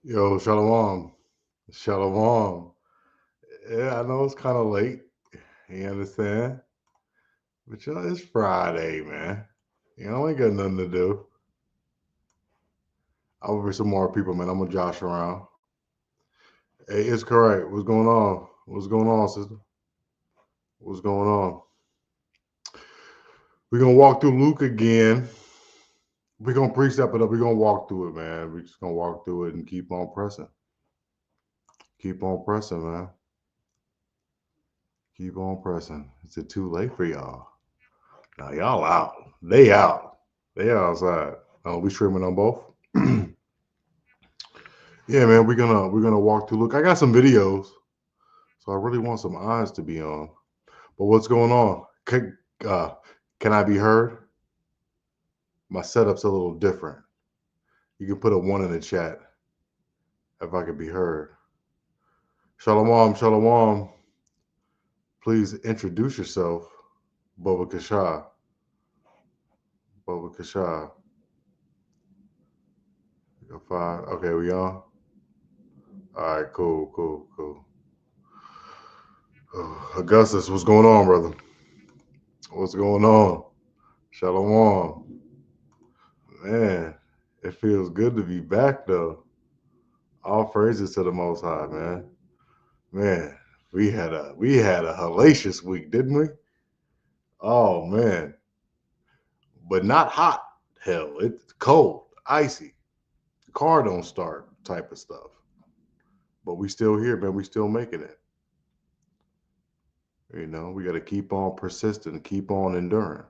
Yo, Shalom. Shalom. Yeah, I know it's kind of late. You understand? But yo, it's Friday, man. You know, I ain't got nothing to do. I'll be some more people, man. I'm gonna josh around. Hey, it's correct. What's going on? What's going on, sister? What's going on? We're gonna walk through Luke again. We're gonna precept it up. We're gonna walk through it, man. We're just gonna walk through it and keep on pressing. Keep on pressing, man. Keep on pressing. Is it too late for y'all? Now y'all out. They out. They outside. We streaming on both. Yeah, man. We're gonna walk through. Look, I got some videos, so I really want some eyes to be on. But what's going on? Uh, can I be heard? My setup's a little different. You can put a one in the chat if I could be heard. Shalom, shalom. Please introduce yourself, Baba Kasha. Baba Kasha. Five. Okay, we on. All right, cool, cool, cool. Augustus, what's going on, brother? What's going on? Shalom. Man, it feels good to be back though. All praises to the Most High, man. Man, we had a hellacious week, didn't we? Oh man, but not hot. Hell, it's cold, icy. The car don't start, type of stuff. But we still here, man. We still making it. You know, we got to keep on persisting, keep on enduring.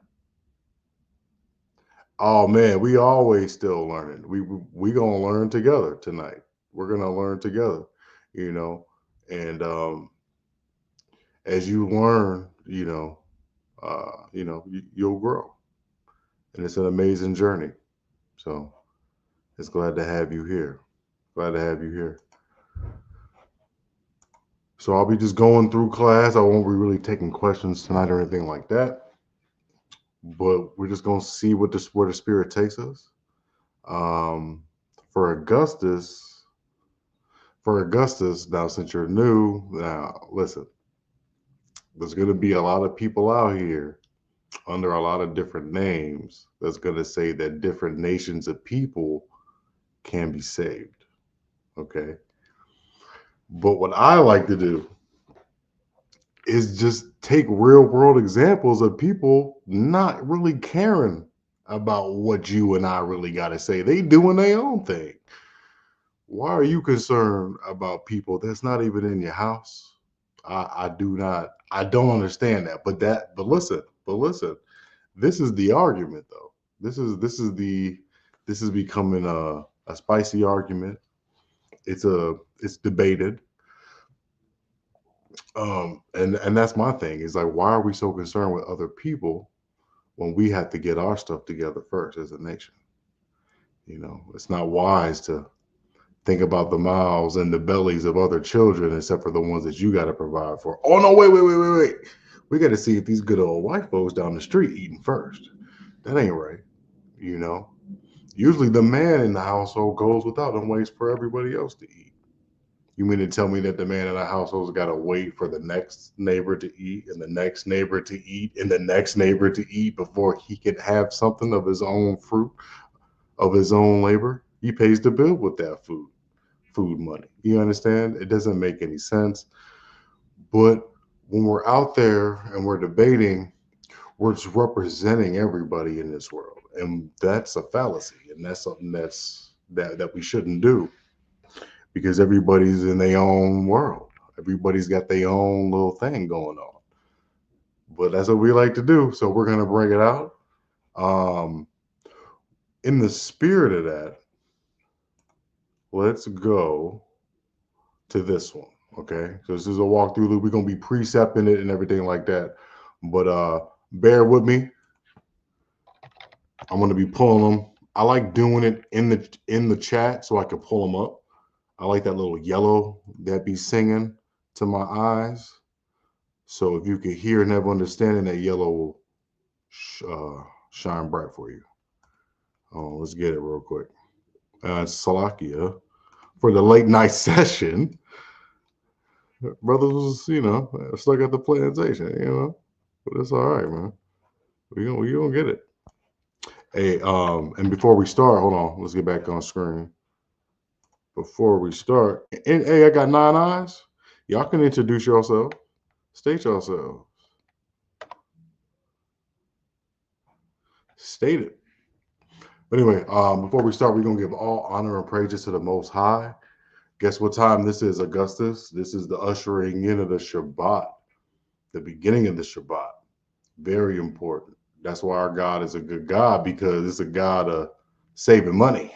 Oh man, we always still learning. We gonna learn together tonight. We're gonna learn together, you know. And as you learn, you'll grow, and it's an amazing journey. So it's glad to have you here. Glad to have you here. So I'll be just going through class. I won't be really taking questions tonight or anything like that. But we're just gonna see where the spirit takes us. Um, for Augustus, now since you're new, now listen, there's going to be a lot of people out here under a lot of different names that's going to say that different nations of people can be saved. Okay. But what I like to do is just take real world examples of people not really caring about what you and I really got to say. They doing their own thing. Why are you concerned about people that's not even in your house? I do not. I don't understand that. But listen. This is the argument, though. This is becoming a spicy argument. It's debated. And that's my thing. Is like, why are we so concerned with other people when we have to get our stuff together first as a nation? You know, it's not wise to think about the mouths and the bellies of other children, except for the ones that you got to provide for. Oh no, wait. We got to see if these good old white folks down the street eating first. That ain't right. You know, usually the man in the household goes without and waits for everybody else to eat. You mean to tell me that the man in the household's got to wait for the next neighbor to eat and the next neighbor to eat and the next neighbor to eat before he can have something of his own fruit, of his own labor? He pays the bill with that food money. You understand? It doesn't make any sense. But when we're out there and we're debating, we're just representing everybody in this world. And that's a fallacy. And that's something that we shouldn't do because everybody's in their own world. Everybody's got their own little thing going on. But that's what we like to do. So we're gonna bring it out. Um, in the spirit of that, let's go to this one. Okay. So this is a walkthrough loop. We're gonna be precepting it and everything like that. But bear with me. I'm gonna be pulling them. I like doing it in the chat so I can pull them up. I like that little yellow that be singing to my eyes. So if you can hear and have understanding, that yellow will shine bright for you. Oh, let's get it real quick. Salakia for the late night session. Brothers was, stuck at the plantation. But it's all right, man. We gonna get it. Hey, and before we start, hold on, let's get back on screen. Before we start, and hey, I got nine eyes. Y'all can introduce yourself, state yourself, state it. But anyway, before we start, we're gonna give all honor and praises to the Most High. Guess what time this is, Augustus? This is the ushering in of the Shabbat, the beginning of the Shabbat. Very important. That's why our God is a good God, because it's a God of saving money.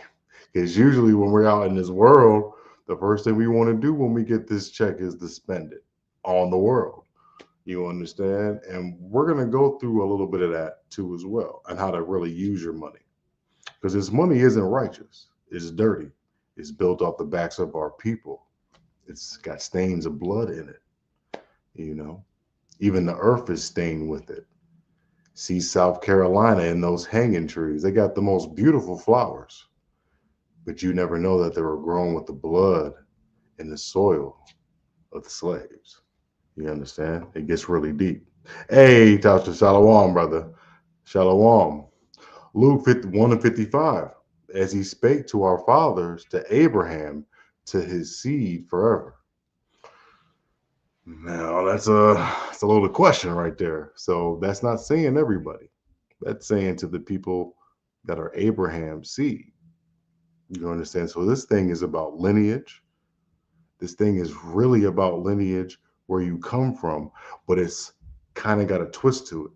Because usually when we're out in this world, the first thing we want to do when we get this check is to spend it on the world. You understand? And we're going to go through a little bit of that too as well, and how to really use your money. Because this money isn't righteous. It's dirty. It's built off the backs of our people. It's got stains of blood in it. Even the earth is stained with it. See South Carolina and those hanging trees. They got the most beautiful flowers, but you never know that they were grown with the blood in the soil of the slaves. You understand? It gets really deep. Hey, Tasha, Shalom, brother. Shalom. Luke 51 and 55. As he spake to our fathers, to Abraham, to his seed forever. Now, that's a little question right there. So that's not saying everybody. That's saying to the people that are Abraham's seed. You understand? So this thing is about lineage. This thing is really about lineage, where you come from, but it's kind of got a twist to it.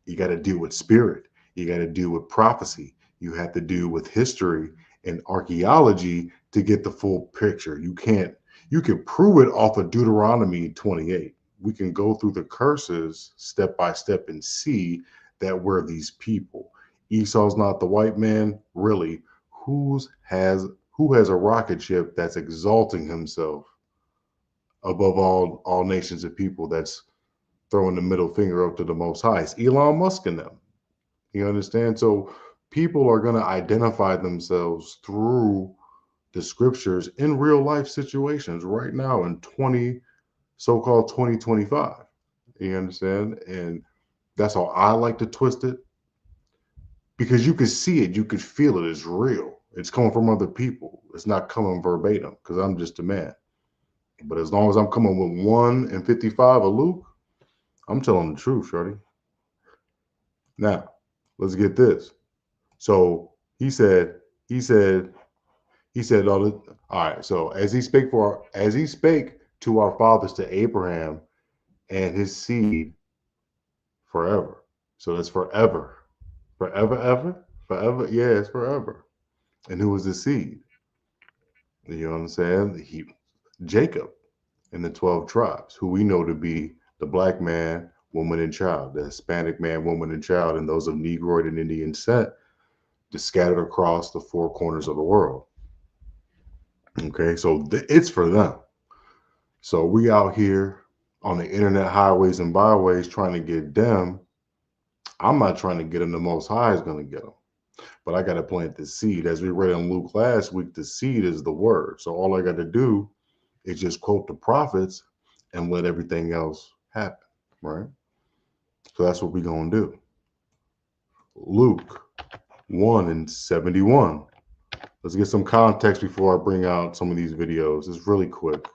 You got to deal with spirit. You got to deal with prophecy. You have to deal with history and archaeology to get the full picture. You can prove it off of Deuteronomy 28. We can go through the curses step by step and see that we're these people. Esau's not the white man, really. Who has a rocket ship that's exalting himself above all nations of people, that's throwing the middle finger up to the Most High? It's Elon Musk and them. You understand? So people are going to identify themselves through the scriptures in real life situations right now in so-called 2025. You understand? And that's how I like to twist it, because you can see it, you can feel it. It's real. It's coming from other people. It's not coming verbatim, because I'm just a man. But as long as I'm coming with 1 and 55 of Luke, I'm telling the truth, shorty. Now, let's get this. So he said, all right. So as he spake to our fathers, to Abraham and his seed forever. So that's forever. Forever, ever? Forever? Yeah, it's forever. And who was the seed? You know what I'm saying? Jacob and the 12 tribes, who we know to be the black man, woman, and child, the Hispanic man, woman, and child, and those of Negroid and Indian descent, just scattered across the four corners of the world. Okay, so it's for them. So we out here on the internet highways and byways trying to get them. I'm not trying to get them. The Most High is going to get them. But I got to plant the seed. As we read in Luke last week, the seed is the word. So all I got to do is just quote the prophets and let everything else happen, right? So that's what we're going to do. Luke 1 and 71. Let's get some context before I bring out some of these videos. It's really quick.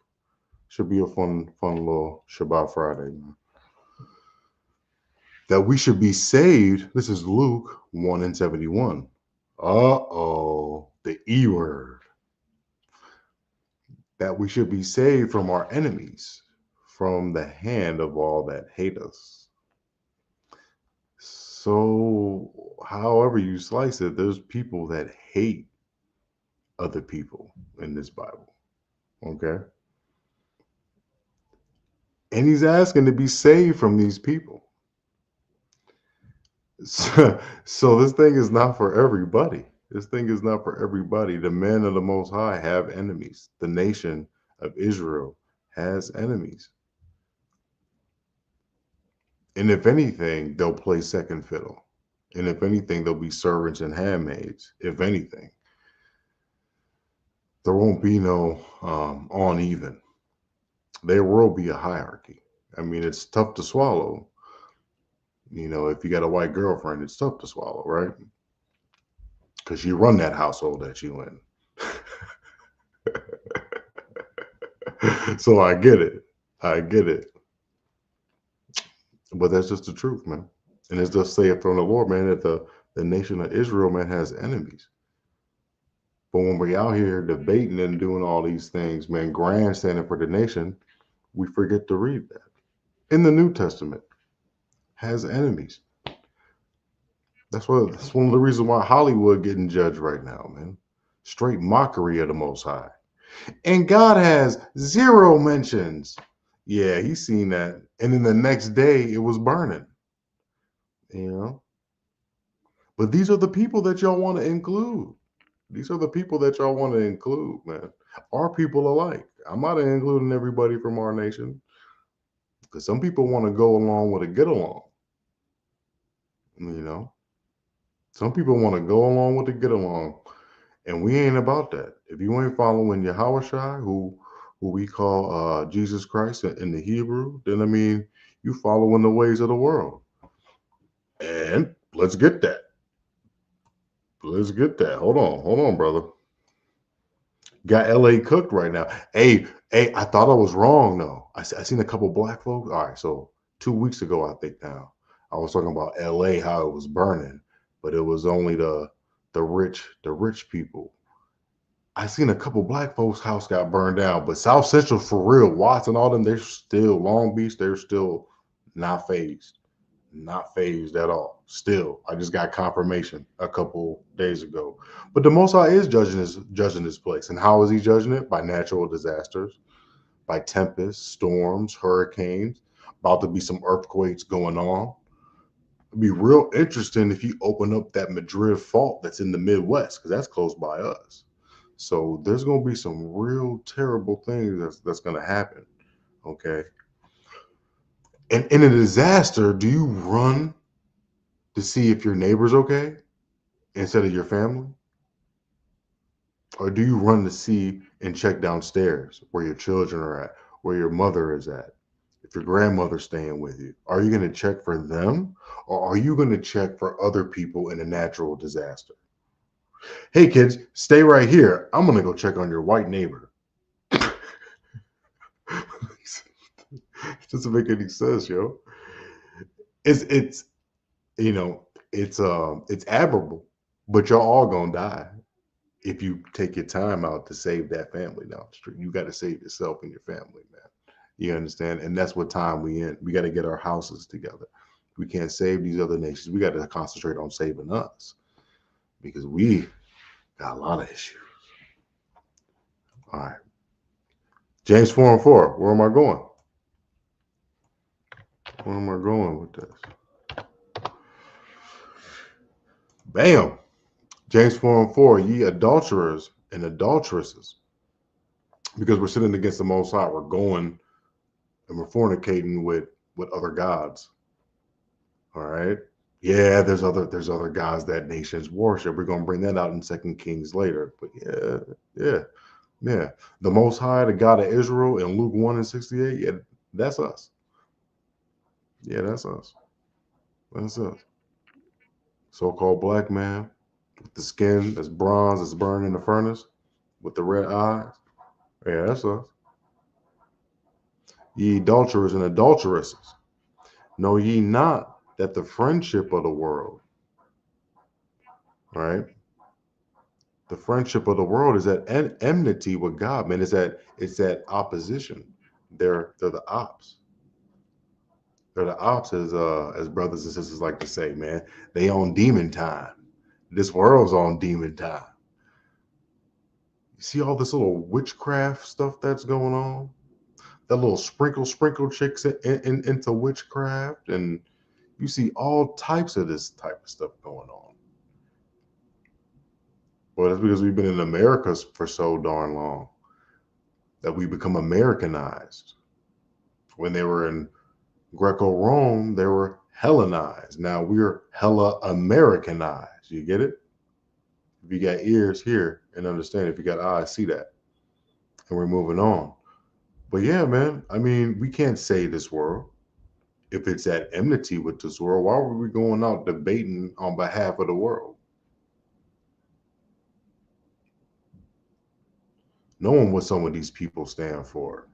Should be a fun little Shabbat Friday. That we should be saved. This is Luke 1 and 71. Uh-oh, the E word. That we should be saved from our enemies, from the hand of all that hate us. So, however you slice it, there's people that hate other people in this Bible. Okay? And he's asking to be saved from these people. So this thing is not for everybody. This thing is not for everybody. The men of the Most High have enemies. The nation of Israel has enemies. And if anything, they'll play second fiddle. And if anything, they'll be servants and handmaids, if anything. There won't be no uneven. There will be a hierarchy. I mean, it's tough to swallow. If you got a white girlfriend, it's tough to swallow, right? Because you run that household that you in. So I get it. I get it. But that's just the truth, man. And it's just saith from the Lord, man, that the nation of Israel, man, has enemies. But when we're out here debating and doing all these things, man, grandstanding for the nation, we forget to read that. In the New Testament, has enemies. That's one of the reasons why Hollywood getting judged right now, man. Straight mockery of the Most High. And God has zero mentions. Yeah, he's seen that. And then the next day it was burning. You know? But these are the people that y'all want to include. These are the people that y'all want to include, man. Our people alike. I'm not including everybody from our nation. Because some people want to go along with a get along. Some people want to go along with the get along. And we ain't about that. If you ain't following Yahushua, who we call Jesus Christ in the Hebrew, then you following the ways of the world. And let's get that. Let's get that. Hold on, brother. Got LA cooked right now. Hey, I thought I was wrong though. I seen a couple black folks. All right, so 2 weeks ago, I think now, I was talking about LA, how it was burning, but it was only the rich people. I seen a couple black folks' house got burned down, but South Central for real, Watts and all them, they're still Long Beach, they're still not phased. Not phased at all. Still, I just got confirmation a couple days ago. But the Most High is judging this place. And how is he judging it? By natural disasters, by tempests, storms, hurricanes, about to be some earthquakes going on. It'd be real interesting if you open up that Madrid fault that's in the Midwest, because that's close by us. So there's going to be some real terrible things that's going to happen. Okay. And in a disaster, do you run to see if your neighbor's okay instead of your family? Or do you run to see and check downstairs where your children are at, where your mother is at, if your grandmother's staying with you? Are you going to check for them, or are you going to check for other people in a natural disaster? Hey kids, stay right here. I'm going to go check on your white neighbor. It doesn't make any sense, yo. It's it's admirable, but y'all all gonna die if you take your time out to save that family down the street. You got to save yourself and your family, man. You understand? And that's what time we in. We got to get our houses together. We can't save these other nations. We got to concentrate on saving us, because we got a lot of issues. All right. James 4:4. Where am I going? Where am I going with this? Bam. James 4:4. Ye adulterers and adulteresses, because we're sinning against the Most High. We're going and we're fornicating with other gods. All right. Yeah, there's other gods that nations worship. We're gonna bring that out in 2 Kings later. But yeah. The Most High, the God of Israel, in Luke 1:68. Yeah, that's us. Yeah, that's us. That's us. So-called black man with the skin that's bronze, that's burned in the furnace, with the red eyes. Yeah, that's us. Ye adulterers and adulteresses, know ye not that the friendship of the world, right? The friendship of the world is at enmity with God, man. It's that opposition. They're the ops. They're the ops, as brothers and sisters like to say, man. They on demon time. This world's on demon time. You see all this little witchcraft stuff that's going on? That little sprinkle chicks into witchcraft, and you see all types of this type of stuff going on. Well, that's because we've been in America for so darn long that we become Americanized. When they were in Greco-Rome, they were Hellenized. Now we're hella Americanized. You get it? If you got ears, hear and understand. If you got eyes, see that. and we're moving on. But yeah, man, I mean, we can't say this world. If it's at enmity with this world, why were we going out debating on behalf of the world? Knowing what some of these people stand for.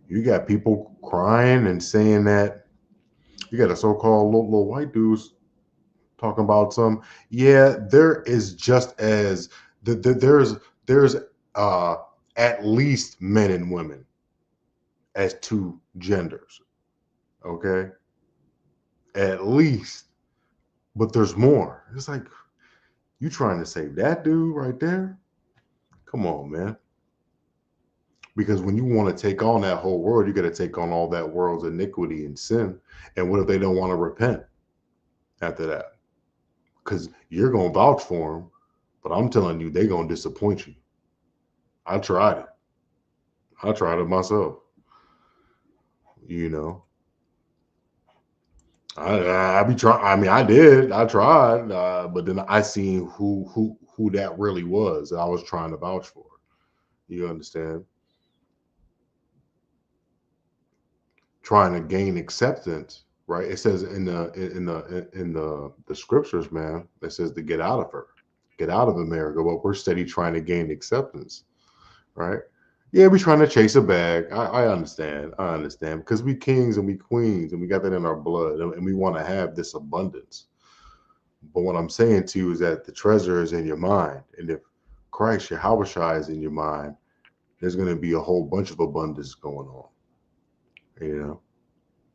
You got people crying and saying that you got a so-called little white dudes talking about some. Yeah, there is just as there's uh at least men and women as two genders. Okay, at least, but there's more. It's like you trying to save that dude right there. Come on, man. Because when you want to take on that whole world, you got to take on all that world's iniquity and sin. And what if they don't want to repent after that? Because you're going to vouch for them, but I'm telling you, they're going to disappoint you. I tried it. I tried it myself. You know, I be trying. I mean, I did. I tried, but then I seen who that really was. That I was trying to vouch for. You understand? Trying to gain acceptance, right? It says in the scriptures, man, it says to get out of her, get out of America. But we're steady trying to gain acceptance, right? Yeah, we trying to chase a bag. I understand. I understand because we kings and we queens and we got that in our blood and we want to have this abundance. But what I'm saying to you is that the treasure is in your mind, and if Christ, Yahweh is in your mind, there's going to be a whole bunch of abundance going on. You know.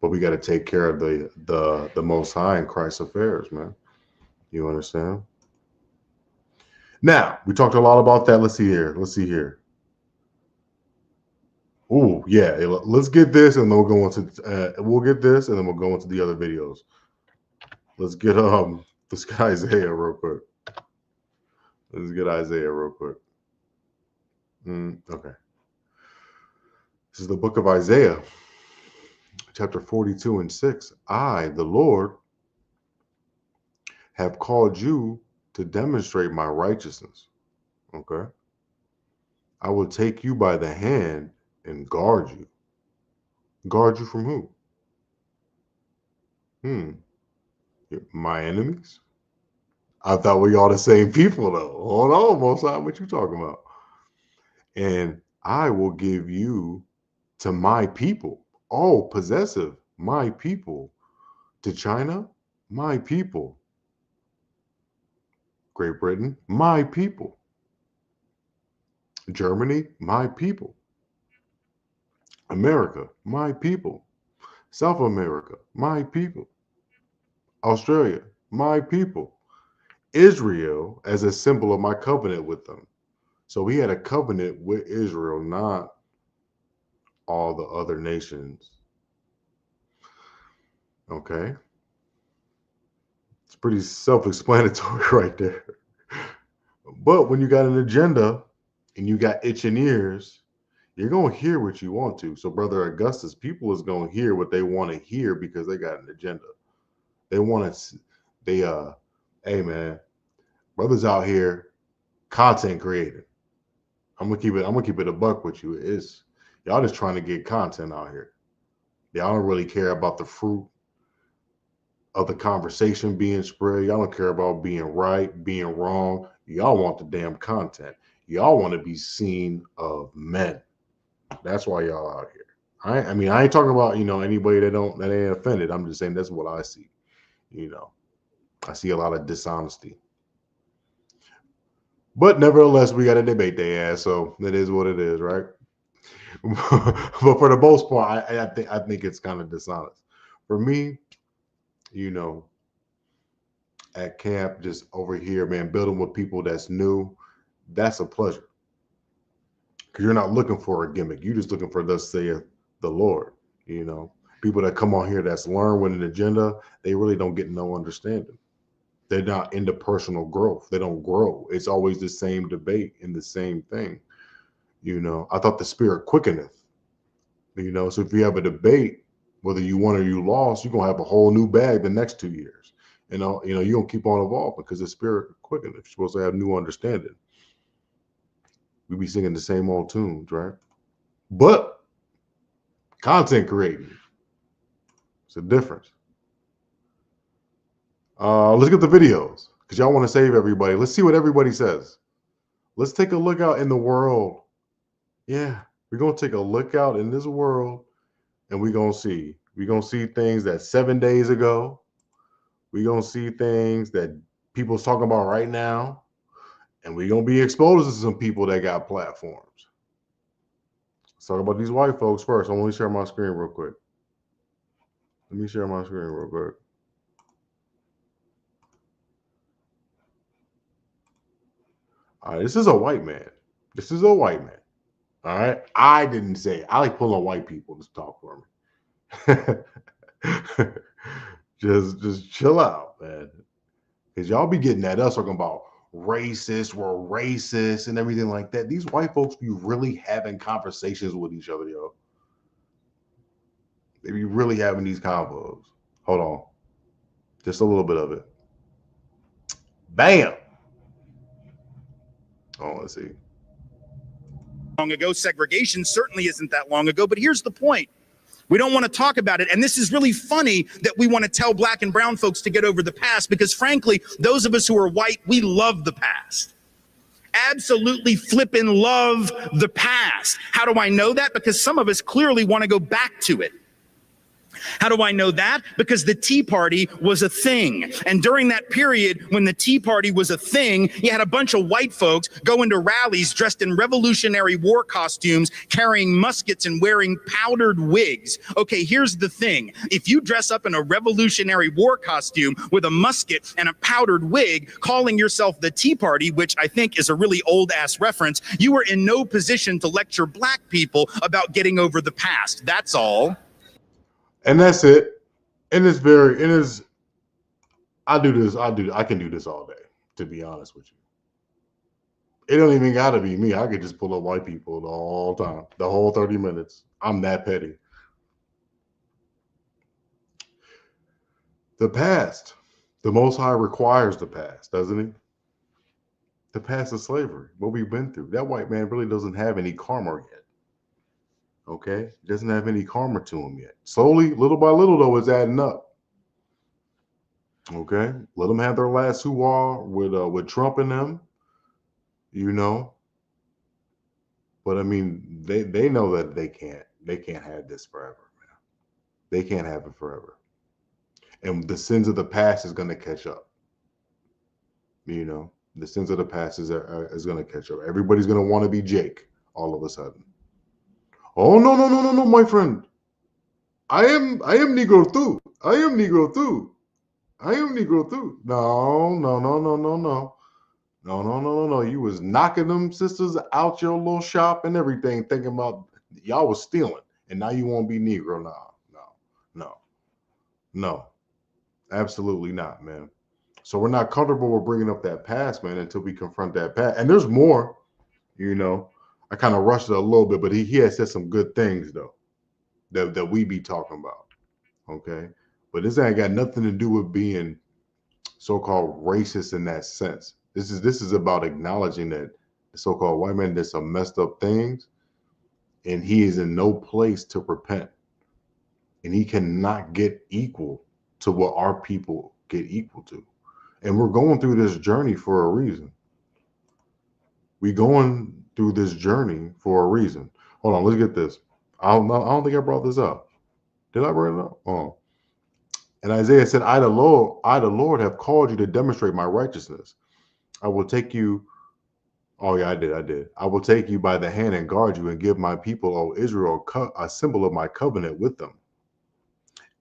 But we got to take care of the Most High in Christ's affairs, man. You understand? Now we talked a lot about that. Let's see here. Let's see here. Oh yeah, let's get this, and then we'll go into we'll get this, and then we'll go into the other videos. Let's get let's get Isaiah real quick. Let's get Isaiah real quick. Okay, this is the book of Isaiah, chapter 42:6. I, the Lord, have called you to demonstrate my righteousness. Okay. I will take you by the hand and guard you. Guard you from who? Hmm. My enemies? I thought we all the same people though. Hold on, Mosai, what you talking about? And I will give you to my people. Oh, possessive. My people. To China? My people. Great Britain? My people. Germany? My people. America? My people. South America? My people. Australia? My people. Israel as a symbol of my covenant with them. So he had a covenant with Israel, not all the other nations. Okay. It's pretty self explanatory right there. But when you got an agenda and you got itching ears, you're going to hear what you want to. So, Brother Augustus, people is going to hear what they want to hear because they got an agenda. They want to, hey man, brothers out here, content creating. I'm gonna keep it a buck with you. It's y'all just trying to get content out here. Y'all don't really care about the fruit of the conversation being spread. Y'all don't care about being right, being wrong. Y'all want the damn content. Y'all want to be seen of men. That's why y'all out here. I mean, I ain't talking about anybody that ain't offended. I'm just saying that's what I see. You know, I see a lot of dishonesty. But nevertheless, we got to debate their ass, so it is what it is, right? But for the most part, I think it's kind of dishonest. For me, you know, at camp, just over here, man, building with people that's new, that's a pleasure. Because you're not looking for a gimmick. You're just looking for thus saith the Lord. You know, people that come on here that's learn with an agenda, they really don't get no understanding. They're not into personal growth. They don't grow. It's always the same debate and the same thing. I thought the spirit quickeneth. So if you have a debate, whether you won or you lost, you're gonna have a whole new bag the next 2 years. You're gonna keep on evolving because the spirit quickeneth. You're supposed to have new understanding. We be singing the same old tunes, right? But content creating, it's a difference. Let's get the videos because y'all want to save everybody. Let's see what everybody says. Let's take a look out in the world. Yeah, we're gonna take a look out in this world, and we're gonna see. We're gonna see things that 7 days ago. We're gonna see things that people's talking about right now, and we're gonna be exposed to some people that got platforms. Let's talk about these white folks first. I want to share my screen real quick. Let me share my screen real quick. All right, this is a white man. This is a white man. All right. I didn't say it. I like pulling white people to talk for me. just chill out, man. Because y'all be getting at us talking about racist, we're racist and everything like that. These white folks be really having conversations with each other, yo. They be really having these convos. Hold on. Just a little bit of it. Bam. Oh, let's see. Long ago, segregation certainly isn't that long ago, but here's the point. We don't want to talk about it. And this is really funny that we want to tell black and brown folks to get over the past because, frankly, those of us who are white, we love the past. Absolutely flippin' love the past. How do I know that? Because some of us clearly want to go back to it. How do I know that? Because the Tea Party was a thing. And during that period when the Tea Party was a thing, you had a bunch of white folks go into rallies dressed in Revolutionary War costumes, carrying muskets and wearing powdered wigs. Okay, here's the thing. If you dress up in a Revolutionary War costume with a musket and a powdered wig, calling yourself the Tea Party, which I think is a really old-ass reference, you were in no position to lecture black people about getting over the past. That's all. And that's it. And it's very, it is, I can do this all day, to be honest with you. It don't even gotta be me. I could just pull up white people the whole time, the whole 30 minutes. I'm that petty. The past, the Most High requires the past, doesn't he? The past is slavery, what we've been through. That white man really doesn't have any karma yet. Okay, doesn't have any karma to him yet. Slowly, little by little, though, it's adding up. Okay, let them have their last hoorah with Trump and them, you know. But I mean, they know that they can't have this forever, man. They can't have it forever, and the sins of the past is going to catch up. You know, the sins of the past is going to catch up. Everybody's going to want to be Jake all of a sudden. Oh no, my friend. I am Negro too. I am Negro too. I am Negro too. No. You was knocking them sisters out your little shop and everything, thinking about y'all was stealing, and now you won't be Negro. No. Absolutely not, man. So we're not comfortable with bringing up that past, man, until we confront that past. And there's more, you know. I kind of rushed it a little bit, but he has said some good things though that we be talking about. Okay, but this ain't got nothing to do with being so-called racist in that sense. This is about acknowledging that the so-called white man did some messed up things, and he is in no place to repent, and he cannot get equal to what our people get equal to. And we're going through this journey for a reason. We're going through this journey for a reason. Hold on, let's get this. I don't think I brought this up. Did I bring it up? Oh. And Isaiah said, I the Lord have called you to demonstrate my righteousness. I will take you. Oh yeah, I did. I will take you by the hand and guard you and give my people, O Israel, a symbol of my covenant with them.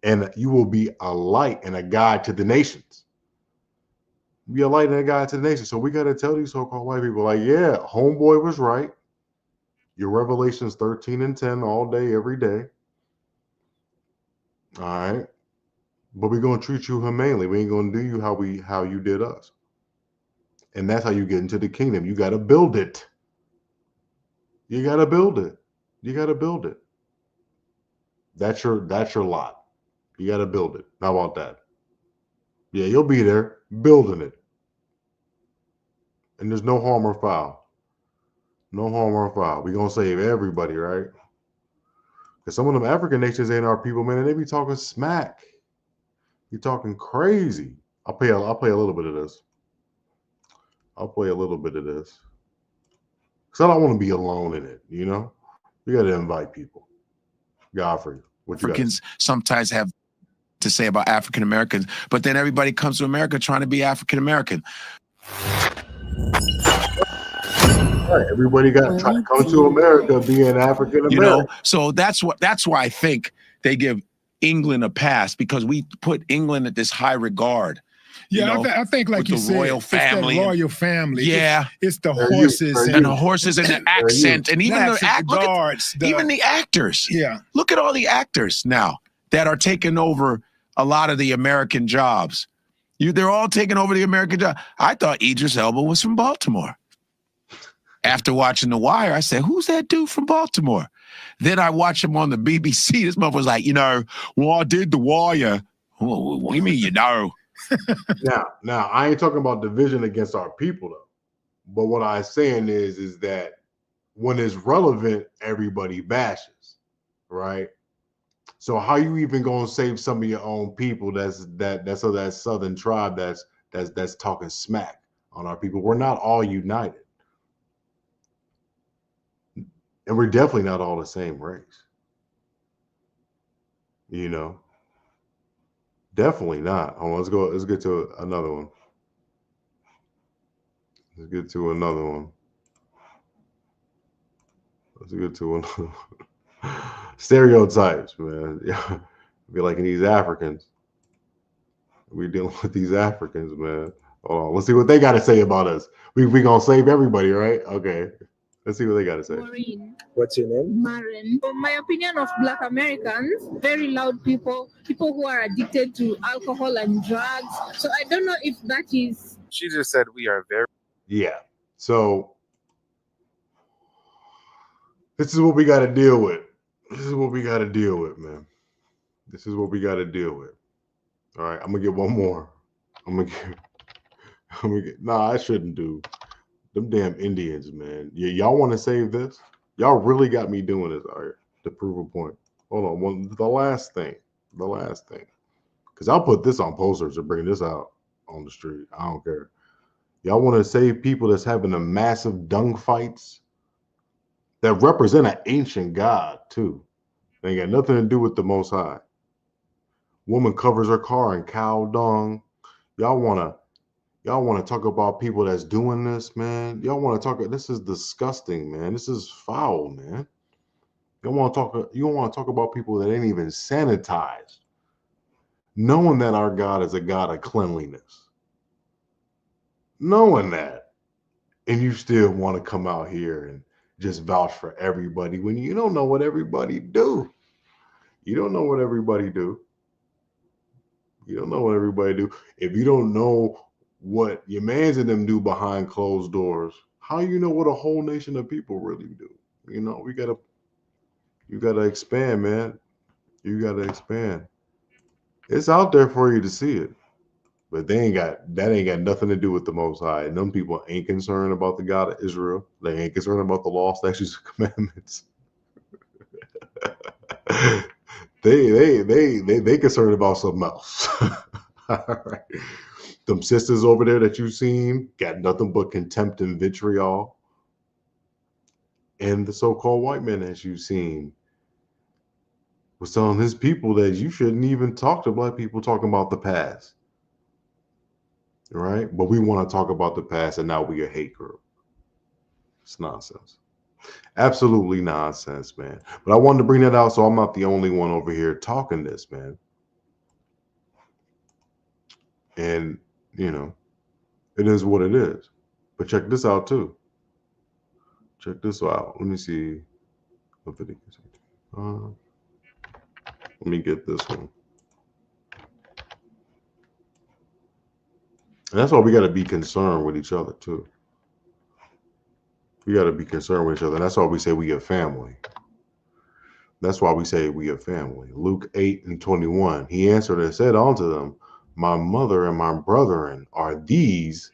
And you will be a light and a guide to the nations. Be a light and a guide to the nations. So we got to tell these so-called white people, like, yeah, homeboy was right. Your Revelations 13 and 10 all day, every day. All right. But we're going to treat you humanely. We ain't going to do you how you did us. And that's how you get into the kingdom. You got to build it. You got to build it. You got to build it. That's your lot. You got to build it. How about that? Yeah, you'll be there building it. And there's no harm or foul. No harm or foul. We gonna save everybody, right? Because some of them African nations ain't our people, man, and they be talking smack. You talking crazy. I'll play a little bit of this. I'll play a little bit of this. Because I don't want to be alone in it, you know? You gotta invite people. Godfrey, what you got? Africans sometimes have to say about African Americans, but then everybody comes to America trying to be African American. Right. Everybody got trying to come to America being African American. You know, so that's why I think they give England a pass, because we put England at this high regard. Yeah, you know, I think like you said, royal family, it's that royal family. Yeah, it's the horses and the horses and the accent, and even the guards, even the actors. Yeah, look at all the actors now that are taking over a lot of the American jobs. They're all taking over the American job. I thought Idris Elba was from Baltimore. After watching The Wire, I said, "Who's that dude from Baltimore?" Then I watched him on the BBC. This motherfucker was like, well, I did The Wire. What do you mean, Now, I ain't talking about division against our people though. But what I'm saying is that when it's relevant, everybody bashes, right? So how you even gonna save some of your own people? That's of that southern tribe that's talking smack on our people. We're not all united, and we're definitely not all the same race. You know. Definitely not. Hold on, let's get to another one. Let's get to another one. Stereotypes, man. Yeah. Be like these Africans. We dealing with these Africans, man. Hold on. Let's see what they got to say about us. We gonna save everybody, right? Okay. Let's see what they got to say. Maureen. What's your name? Maren. My opinion of Black Americans, very loud people who are addicted to alcohol and drugs. So I don't know if that is. She just said we are very. Yeah. So this is what we got to deal with. This is what we got to deal with, man. This is what we got to deal with. All right. I'm gonna get one more. Nah, I shouldn't do. Them damn Indians, man. Yeah, y'all want to save this? Y'all really got me doing this, all right, to prove a point. Hold on, the last thing. Because I'll put this on posters or bring this out on the street. I don't care. Y'all want to save people that's having a massive dung fights that represent an ancient god, too. They ain't got nothing to do with the Most High. Woman covers her car in cow dung. Y'all want to talk about people that's doing this, man? Y'all want to talk? This is disgusting, man. This is foul, man. You want to talk about people that ain't even sanitized, knowing that our God is a God of cleanliness, knowing that, and you still want to come out here and just vouch for everybody when you don't know what everybody do. You don't know what everybody do. You don't know what everybody do. If you don't know what your mans and them do behind closed doors, how you know what a whole nation of people really do? You know, you gotta expand, man. You gotta expand. It's out there for you to see it, but that ain't got nothing to do with the Most High. And them people ain't concerned about the God of Israel. They ain't concerned about the law, statutes, and commandments. they concerned about something else. All right. Them sisters over there that you've seen got nothing but contempt and vitriol. And the so-called white man that you've seen was telling his people that you shouldn't even talk to black people talking about the past. Right? But we want to talk about the past and now we a hate group. It's nonsense. Absolutely nonsense, man. But I wanted to bring that out so I'm not the only one over here talking this, man. And, you know, it is what it is. But check this out, too. Check this out. Let me see. Let me get this one. And that's why we got to be concerned with each other, too. We got to be concerned with each other. And that's why we say we a family. That's why we say we a family. Luke 8:21. He answered and said unto them, my mother and my brethren are these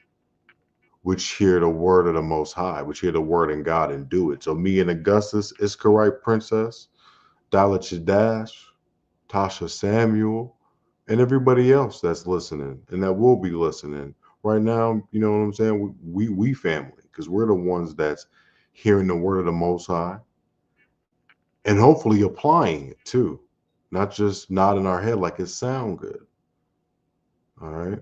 which hear the word of the Most High, which hear the word in God and do it. So me and Augustus, Iscarite Princess, Dalit Shadash, Tasha Samuel, and everybody else that's listening and that will be listening right now. You know what I'm saying? We family, because we're the ones that's hearing the word of the Most High and hopefully applying it too, not just nodding our head like it sound good. All right,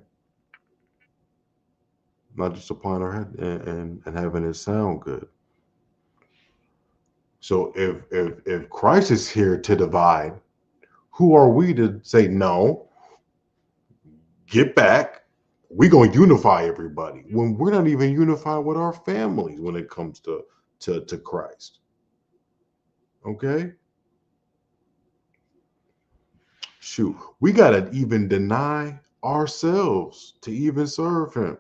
not just applying our head and having it sound good. So if Christ is here to divide, who are we to say no? Get back. We're gonna unify everybody when we're not even unified with our families when it comes to Christ. Okay. Shoot, we gotta even deny ourselves to even serve him.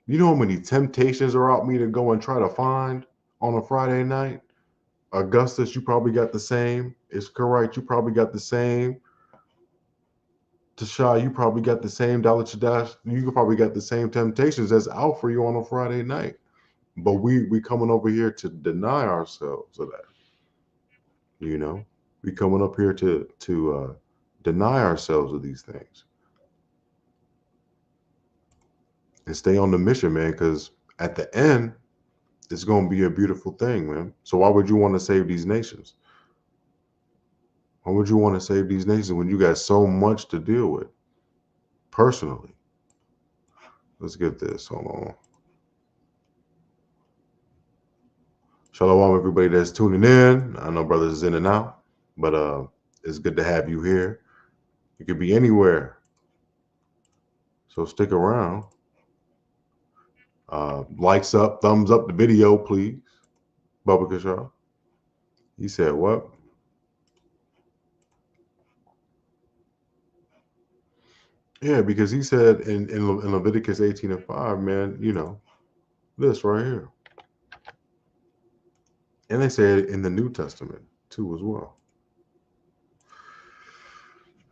You know how many temptations are out me to go and try to find on a Friday night? Augustus, you probably got the same. It's correct. You probably got the same. Tasha, you probably got the same. Dalit Shadash, you probably got the same temptations that's out for you on a Friday night. But we coming over here to deny ourselves of that. You know, we coming up here to deny ourselves of these things and stay on the mission, man. Because at the end, it's going to be a beautiful thing, man. So why would you want to save these nations? Why would you want to save these nations when you got so much to deal with personally? Let's get this. Hold on. Shalom, everybody that's tuning in. I know brothers is in and out, but it's good to have you here. You could be anywhere, so stick around. Likes up, thumbs up the video, please. Bubba Kashaw. He said what? Yeah, because he said in Leviticus 18:5, man, you know, this right here. And they say it in the New Testament too as well.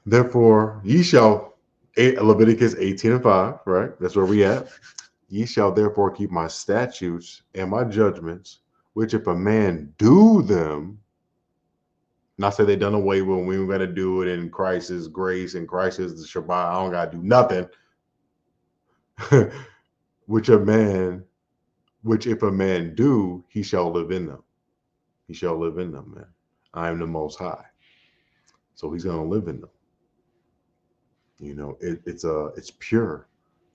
Therefore, ye shall, Leviticus 18:5, right? That's where we at. Ye shall therefore keep my statutes and my judgments, which if a man do them, not say they done away with, we don't got to do it in Christ's grace and Christ's the Shabbat. I don't got to do nothing. which if a man do, he shall live in them. He shall live in them, man. I am the Most High. So he's going to live in them. You know, it's pure.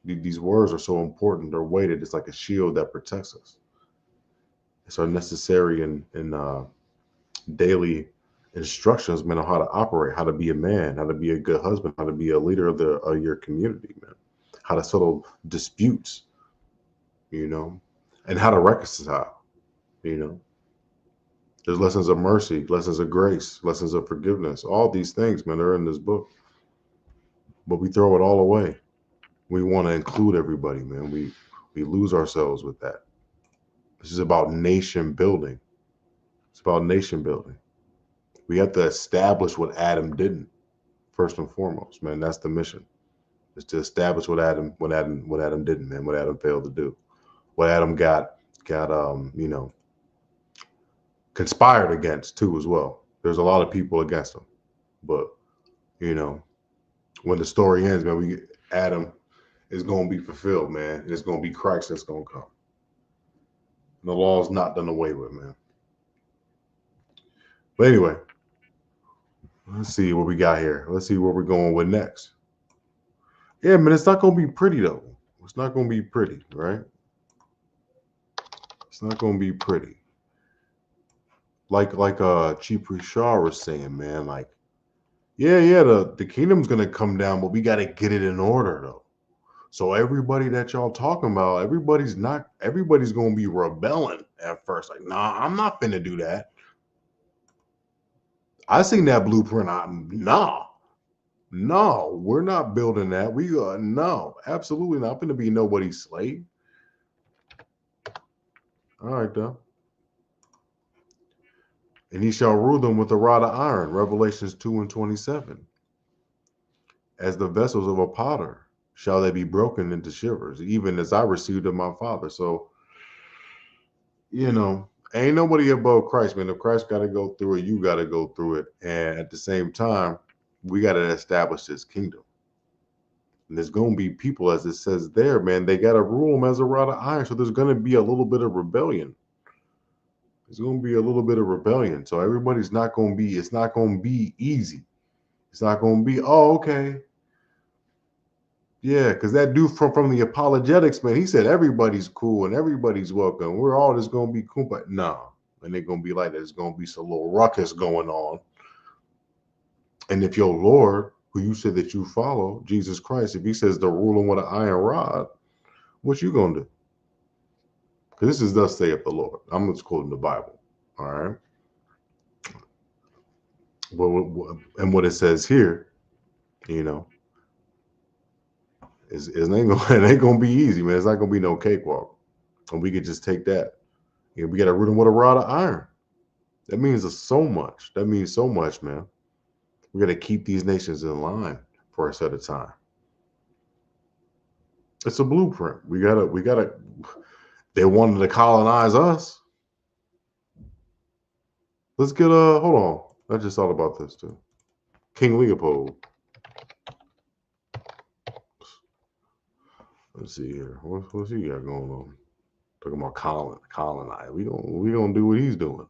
These words are so important. They're weighted. It's like a shield that protects us. It's our necessary and daily instructions, man, on how to operate, how to be a man, how to be a good husband, how to be a leader of your community, man, how to settle disputes, you know, and how to reconcile, you know. There's lessons of mercy, lessons of grace, lessons of forgiveness. All these things, man, are in this book. But we throw it all away. We want to include everybody, man. We lose ourselves with that. This is about nation building. It's about nation building. We have to establish what Adam didn't, first and foremost, man. That's the mission. Is to establish what Adam didn't, man. What Adam failed to do. What Adam got you know, conspired against too as well. There's a lot of people against him, but you know, when the story ends, man, Adam is going to be fulfilled, man. And it's going to be Christ that's going to come. And the law is not done away with, man. But anyway, let's see what we got here. Let's see where we're going with next. Yeah, man, it's not going to be pretty though. It's not going to be pretty, right? It's not going to be pretty. Like Chief Shaw was saying, man, like, yeah, the kingdom's gonna come down, but we gotta get it in order though. So everybody that y'all talking about, everybody's gonna be rebelling at first. Like, nah, I'm not finna do that. I seen that blueprint. No, we're not building that. No, absolutely not. I'm finna be nobody's slave. All right, though. And he shall rule them with a rod of iron, Revelations 2:27, as the vessels of a potter, shall they be broken into shivers, even as I received of my Father. So, ain't nobody above Christ, man. If Christ got to go through it, you got to go through it. And at the same time, we got to establish this kingdom. And there's going to be people, as it says there, man, they got to rule them as a rod of iron. So there's going to be a little bit of rebellion. There's going to be a little bit of rebellion. So everybody's not going to be, it's not going to be easy. It's not going to be, oh, okay. Yeah, because that dude from the apologetics, man, he said everybody's cool and everybody's welcome. We're all just going to be cool. But no, and they're going to be like, there's going to be some little ruckus going on. And if your Lord, who you said that you follow, Jesus Christ, if he says they're ruling with an iron rod, what you going to do? Because this is thus saith the Lord. I'm just quoting the Bible. All right. And what it says here, it ain't gonna be easy, man. It's not gonna be no cakewalk. And we could just take that. We gotta root them with a rod of iron. That means so much. That means so much, man. We gotta keep these nations in line for a set of time. It's a blueprint. We gotta. They wanted to colonize us. Let's get hold on. I just thought about this too. King Leopold. Let's see here. What's he got going on? Talking about colonize. We gonna do what he's doing.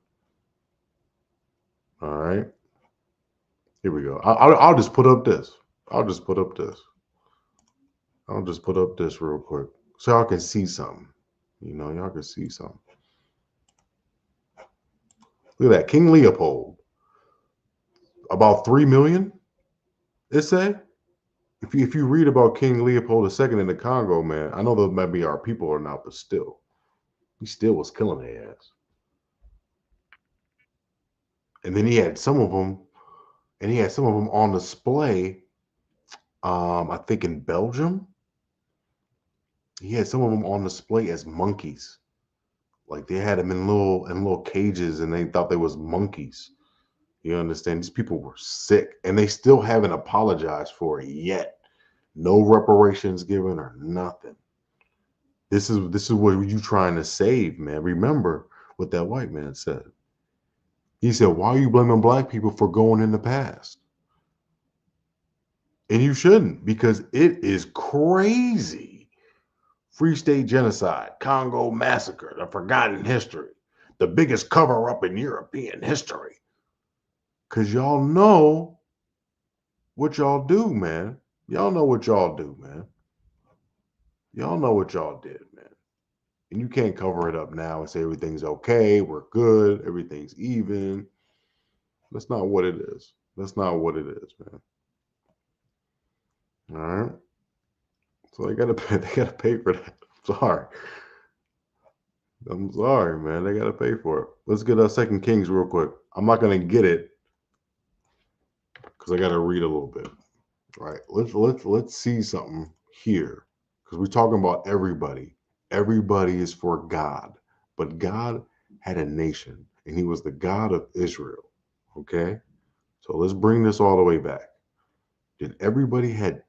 All right. Here we go. I'll just put up this. I'll just put up this real quick so y'all can see something. Y'all can see something. Look at that. King Leopold. About 3 million, it say. If you read about King Leopold II in the Congo, man, I know those might be our people or not, but still, he still was killing their ass. And then he had some of them on display. I think in Belgium, he had some of them on display as monkeys. Like they had them in little cages, and they thought they was monkeys. You understand? These people were sick, and they still haven't apologized for it yet. No reparations given or nothing. This is what you trying to save, man. Remember what that white man said. He said, "Why are you blaming black people for going in the past?" And you shouldn't, because it is crazy. Free State genocide, Congo massacre, the forgotten history, the biggest cover-up in European history. Because y'all know what y'all do, man. Y'all know what y'all do, man. Y'all know what y'all did, man. And you can't cover it up now and say everything's okay, we're good, everything's even. That's not what it is. That's not what it is, man. All right. So they gotta pay for that. I'm sorry, man. They gotta pay for it. Let's get 2 Kings real quick. I'm not gonna get it because I gotta read a little bit. All right. Let's see something here. Because we're talking about everybody. Everybody is for God. But God had a nation, and he was the God of Israel. Okay? So let's bring this all the way back. Did everybody have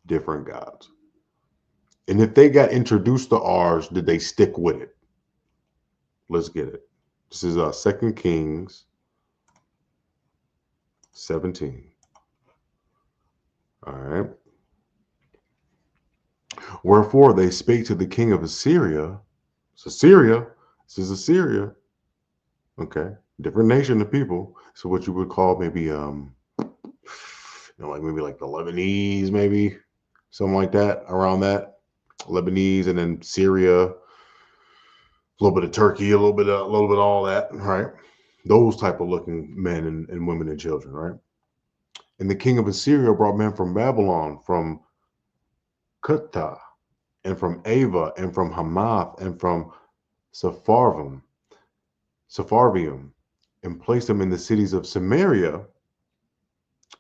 different gods? And if they got introduced to ours, did they stick with it? Let's get it. This is 2 Kings 17. All right. Wherefore they spake to the king of Assyria. So Syria, this is Assyria. Okay. Different nation of people. So what you would call maybe like the Lebanese, maybe something like that, around that. Lebanese, and then Syria, a little bit of Turkey, a little bit of all that, right? Those type of looking men and women and children, right? And the king of Assyria brought men from Babylon, from Cutha, and from Ava, and from Hamath, and from Sepharvaim, and placed them in the cities of Samaria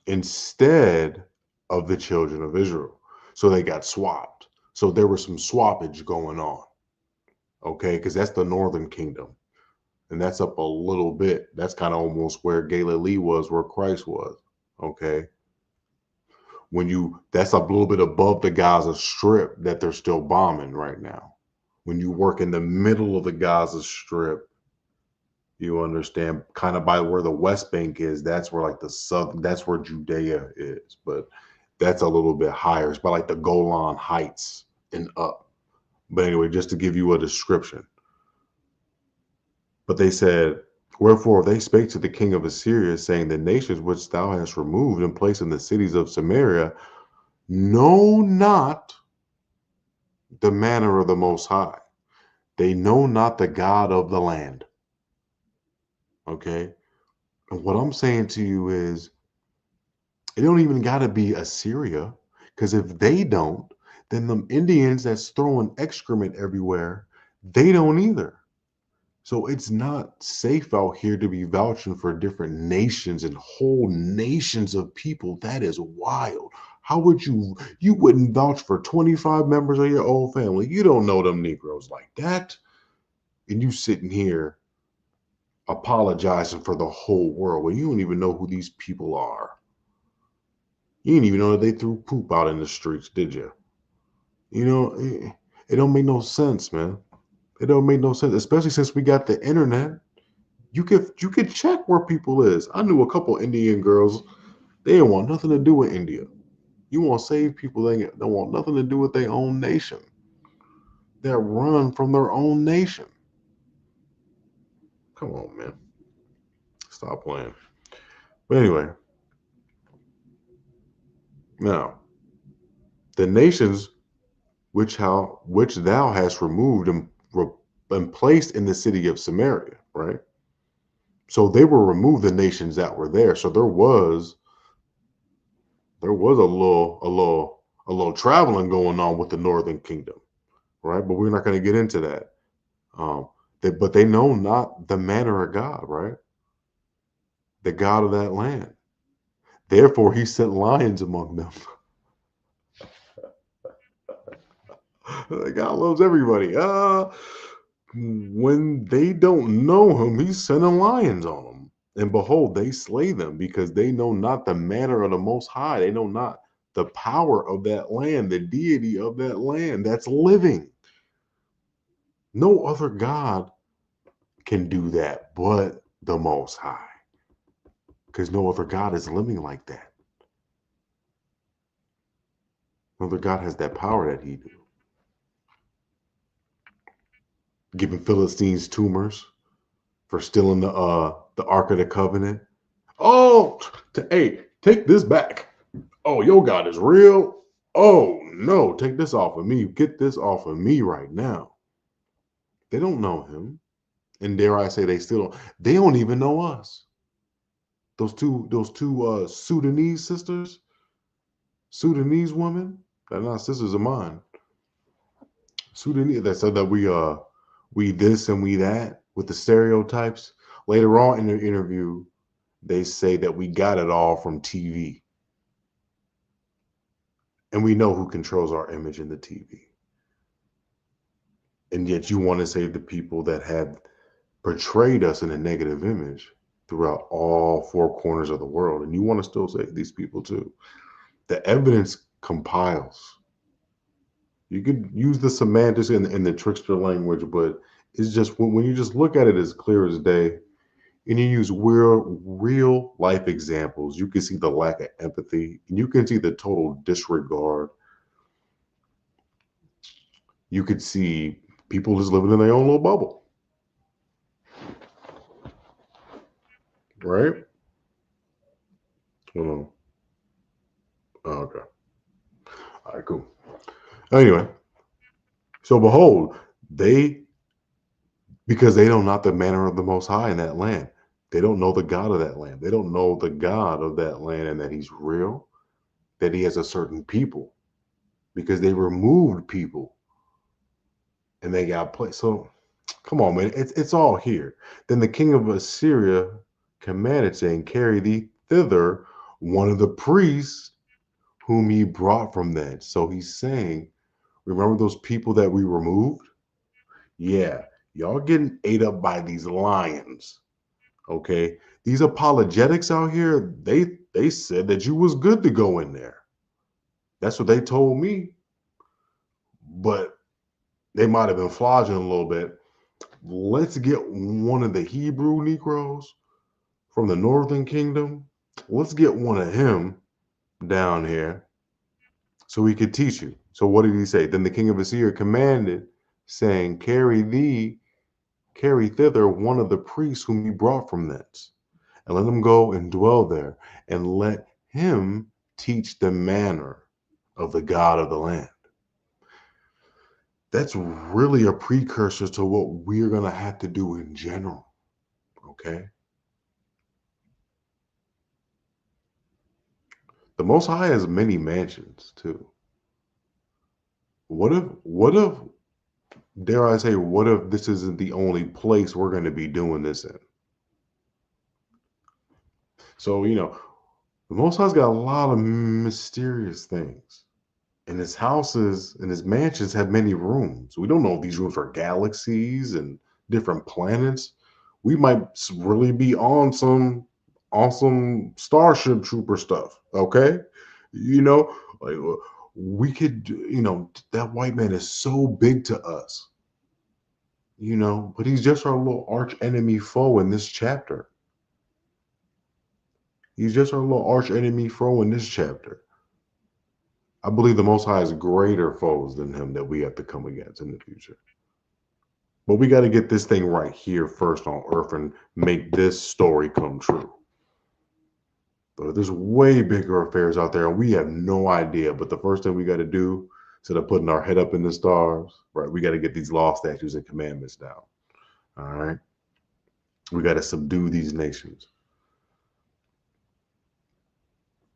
instead of the children of Israel. So they got swapped. So there was some swappage going on. Okay, because that's the northern kingdom. And that's up a little bit. That's kind of almost where Galilee was, where Christ was. Okay. That's a little bit above the Gaza Strip that they're still bombing right now. When you work in the middle of the Gaza Strip, you understand, kind of by where the West Bank is, that's where like the southern, that's where Judea is, but that's a little bit higher. It's by like the Golan Heights and up. But anyway, just to give you a description. But they said, wherefore they spake to the king of Assyria, saying, the nations which thou hast removed and placed in the cities of Samaria know not the manner of the Most High. They know not the God of the land. Okay? And what I'm saying to you is, it don't even got to be Assyria, because if they don't, then the Indians that's throwing excrement everywhere, they don't either. So it's not safe out here to be vouching for different nations and whole nations of people. That is wild. How would you wouldn't vouch for 25 members of your own family? You don't know them Negroes like that. And you sitting here apologizing for the whole world when you don't even know who these people are. You didn't even know that they threw poop out in the streets, did you? You know, it don't make no sense, man. It don't make no sense, especially since we got the internet. You could check where people is. I knew a couple Indian girls. They didn't want nothing to do with India. You want to save people, they don't want nothing to do with their own nation. They're run from their own nation. Come on, man. Stop playing. But anyway, now the nations which thou hast removed and placed in the city of Samaria, right? So they were removed, the nations that were there. So there was a little traveling going on with the northern kingdom, right? But we're not going to get into that. But they know not the manner of God, right? The God of that land. Therefore, he sent lions among them. God loves everybody. When they don't know him, he's sending lions on them. And behold, they slay them because they know not the manner of the Most High. They know not the power of that land, the deity of that land that's living. No other God can do that but the Most High, because no other God is living like that. No other God has that power that he do. Giving Philistines tumors for stealing the Ark of the Covenant. Oh, hey, take this back. Oh, your God is real. Oh no, take this off of me. Get this off of me right now. They don't know him, and dare I say, they don't even know us. Those two Sudanese sisters, Sudanese women, they're not sisters of mine. Sudanese that said that we this and we that with the stereotypes. Later on in the interview, they say that we got it all from TV. And we know who controls our image in the TV. And yet you want to save the people that have portrayed us in a negative image throughout all four corners of the world. And you want to still save these people too. The evidence compiles. You could use the semantics in the trickster language, but it's just when you just look at it as clear as day, and you use real life examples, you can see the lack of empathy, and you can see the total disregard. You could see people just living in their own little bubble, right? Hold on. Oh, okay. All right, cool. Anyway, so behold, because they know not the manner of the Most High in that land. They don't know the God of that land. They don't know the God of that land and that he's real, that he has a certain people, because they removed people and they got placed. So come on, man, it's all here. Then the king of Assyria commanded, saying, carry thee thither one of the priests whom he brought from thence. So he's saying, remember those people that we removed? Yeah, y'all getting ate up by these lions. Okay, these apologetics out here, they said that you was good to go in there. That's what they told me. But they might have been flogging a little bit. Let's get one of the Hebrew Negroes from the Northern Kingdom. Let's get one of him down here so he could teach you. So what did he say? Then the king of Assyria commanded, saying, carry thither one of the priests whom you brought from thence, and let him go and dwell there, and let him teach the manner of the God of the land. That's really a precursor to what we're going to have to do in general. Okay. The Most High has many mansions too. What if, dare I say, what if this isn't the only place we're going to be doing this in? So, the Most High's got a lot of mysterious things. And his houses and his mansions have many rooms. We don't know if these rooms are galaxies and different planets. We might really be on some awesome Starship Trooper stuff. Okay. Like we could, that white man is so big to us, but he's just our little arch enemy foe in this chapter. He's just our little arch enemy foe in this chapter. I believe the Most High has greater foes than him that we have to come against in the future. But we got to get this thing right here first on earth and make this story come true. But there's way bigger affairs out there, and we have no idea. But the first thing we got to do, instead of putting our head up in the stars, right, we got to get these law, statutes, and commandments down. All right? We got to subdue these nations.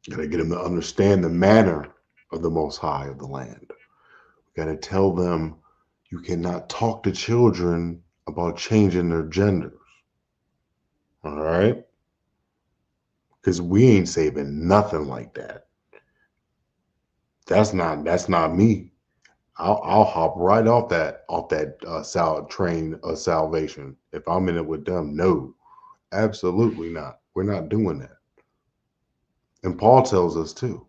Got to get them to understand the manner of the Most High of the land. We got to tell them you cannot talk to children about changing their genders. All right? Because we ain't saving nothing like that. That's not me. I'll hop right off that train of salvation if I'm in it with them. No, absolutely not. We're not doing that. And Paul tells us too.